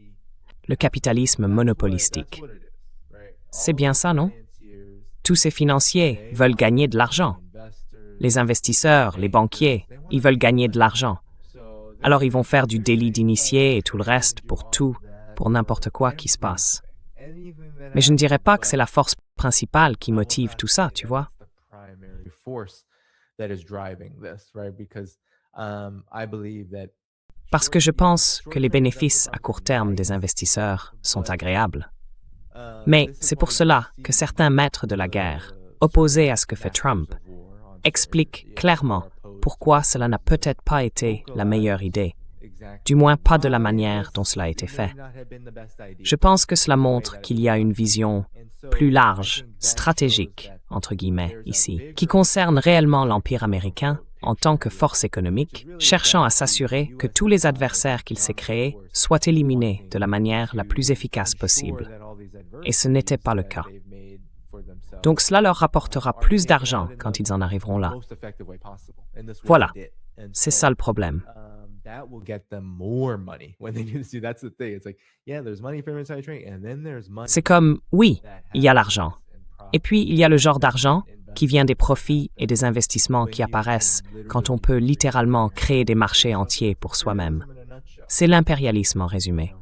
le capitalisme monopolistique. C'est bien ça, non? Tous ces financiers veulent gagner de l'argent. Les investisseurs, les banquiers, ils veulent gagner de l'argent. Alors ils vont faire du délit d'initié et tout le reste pour tout, pour n'importe quoi qui se passe. Mais je ne dirais pas que c'est la force principale qui motive tout ça, tu vois. that is driving this, right? Because I believe that Parce que je pense que les bénéfices à court terme des investisseurs sont agréables. Mais c'est pour cela que certains maîtres de la guerre, opposés à ce que fait Trump, expliquent clairement pourquoi cela n'a peut-être pas été la meilleure idée, du moins pas de la manière dont cela a été fait. Je pense que cela montre qu'il y a une vision plus large, stratégique, entre guillemets, ici, qui concerne réellement l'Empire américain en tant que force économique, cherchant à s'assurer que tous les adversaires qu'il s'est créés soient éliminés de la manière la plus efficace possible. Et ce n'était pas le cas. Donc cela leur rapportera plus d'argent quand ils en arriveront là. Voilà, c'est ça le problème. C'est comme, oui, il y a l'argent. Et puis, il y a le genre d'argent qui vient des profits et des investissements qui apparaissent quand on peut littéralement créer des marchés entiers pour soi-même. C'est l'impérialisme en résumé.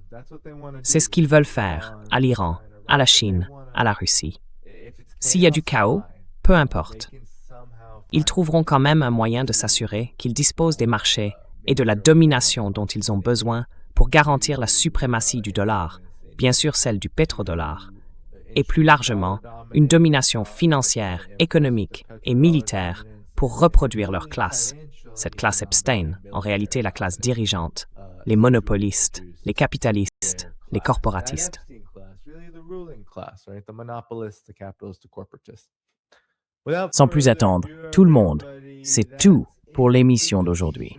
C'est ce qu'ils veulent faire à l'Iran, à la Chine, à la Russie. S'il y a du chaos, peu importe. Ils trouveront quand même un moyen de s'assurer qu'ils disposent des marchés et de la domination dont ils ont besoin pour garantir la suprématie du dollar, bien sûr celle du pétrodollar, et plus largement, une domination financière, économique et militaire pour reproduire leur classe, cette classe Epstein, en réalité la classe dirigeante, les monopolistes, les capitalistes, les corporatistes. Sans plus attendre, tout le monde, c'est tout pour l'émission d'aujourd'hui.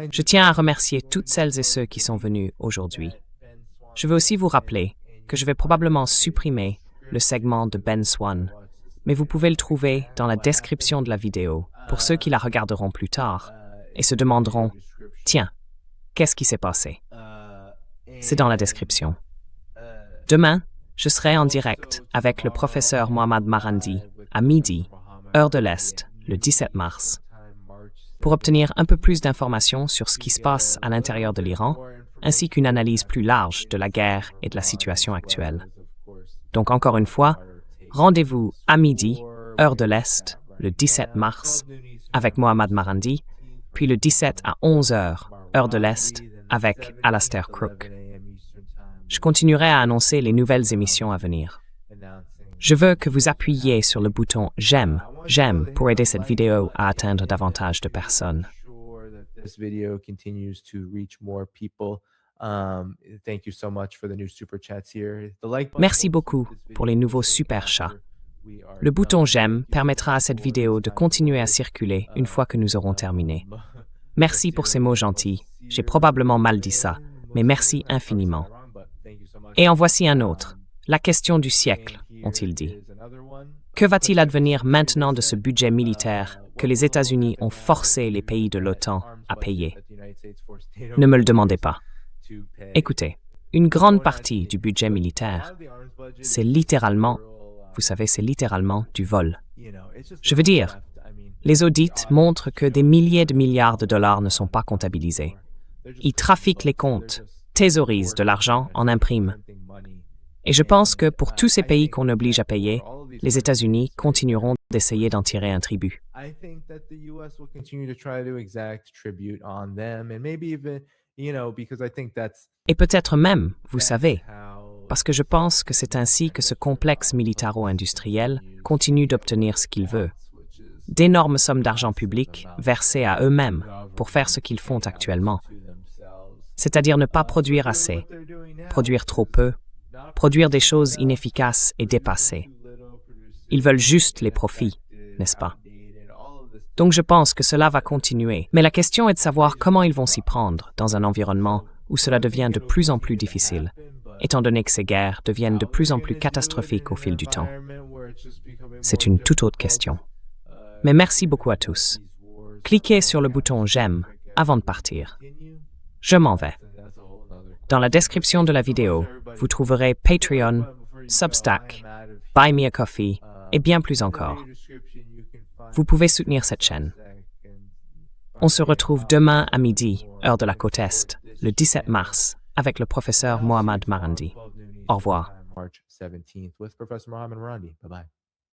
Je tiens à remercier toutes celles et ceux qui sont venus aujourd'hui. Je veux aussi vous rappeler que je vais probablement supprimer le segment de Ben Swann, mais vous pouvez le trouver dans la description de la vidéo pour ceux qui la regarderont plus tard et se demanderont « Tiens, qu'est-ce qui s'est passé ?» C'est dans la description. Demain, je serai en direct avec le professeur Mohammad Marandi à midi, heure de l'Est, le 17 mars, pour obtenir un peu plus d'informations sur ce qui se passe à l'intérieur de l'Iran, ainsi qu'une analyse plus large de la guerre et de la situation actuelle. Donc encore une fois, rendez-vous à midi, heure de l'Est, le 17 mars, avec Mohammad Marandi, puis le 17 à 11h, heure de l'Est, avec Alastair Crooke. Je continuerai à annoncer les nouvelles émissions à venir. Je veux que vous appuyiez sur le bouton « J'aime » pour aider cette vidéo à atteindre davantage de personnes. Merci beaucoup pour les nouveaux super chats. Le bouton « J'aime » permettra à cette vidéo de continuer à circuler une fois que nous aurons terminé. Merci pour ces mots gentils. J'ai probablement mal dit ça, mais merci infiniment. Et en voici un autre. La question du siècle, ont-ils dit. Que va-t-il advenir maintenant de ce budget militaire que les États-Unis ont forcé les pays de l'OTAN à payer? Ne me le demandez pas. Écoutez, une grande partie du budget militaire, c'est littéralement, vous savez, c'est littéralement du vol. Je veux dire, les audits montrent que des milliers de milliards de dollars ne sont pas comptabilisés. Ils trafiquent les comptes, thésaurisent de l'argent, en impriment. Et je pense que pour tous ces pays qu'on oblige à payer, les États-Unis continueront d'essayer d'en tirer un tribut. Et peut-être même, vous savez, parce que je pense que c'est ainsi que ce complexe militaro-industriel continue d'obtenir ce qu'il veut. D'énormes sommes d'argent public versées à eux-mêmes pour faire ce qu'ils font actuellement. C'est-à-dire ne pas produire assez, produire trop peu, produire des choses inefficaces et dépassées. Ils veulent juste les profits, n'est-ce pas? Donc je pense que cela va continuer. Mais la question est de savoir comment ils vont s'y prendre dans un environnement où cela devient de plus en plus difficile, étant donné que ces guerres deviennent de plus en plus catastrophiques au fil du temps. C'est une toute autre question. Mais merci beaucoup à tous. Cliquez sur le bouton « J'aime » avant de partir. Je m'en vais. Dans la description de la vidéo, vous trouverez Patreon, Substack, Buy Me a Coffee et bien plus encore. Vous pouvez soutenir cette chaîne. On se retrouve demain à midi, heure de la côte Est, le 17 mars, avec le professeur Mohammad Marandi. Au revoir.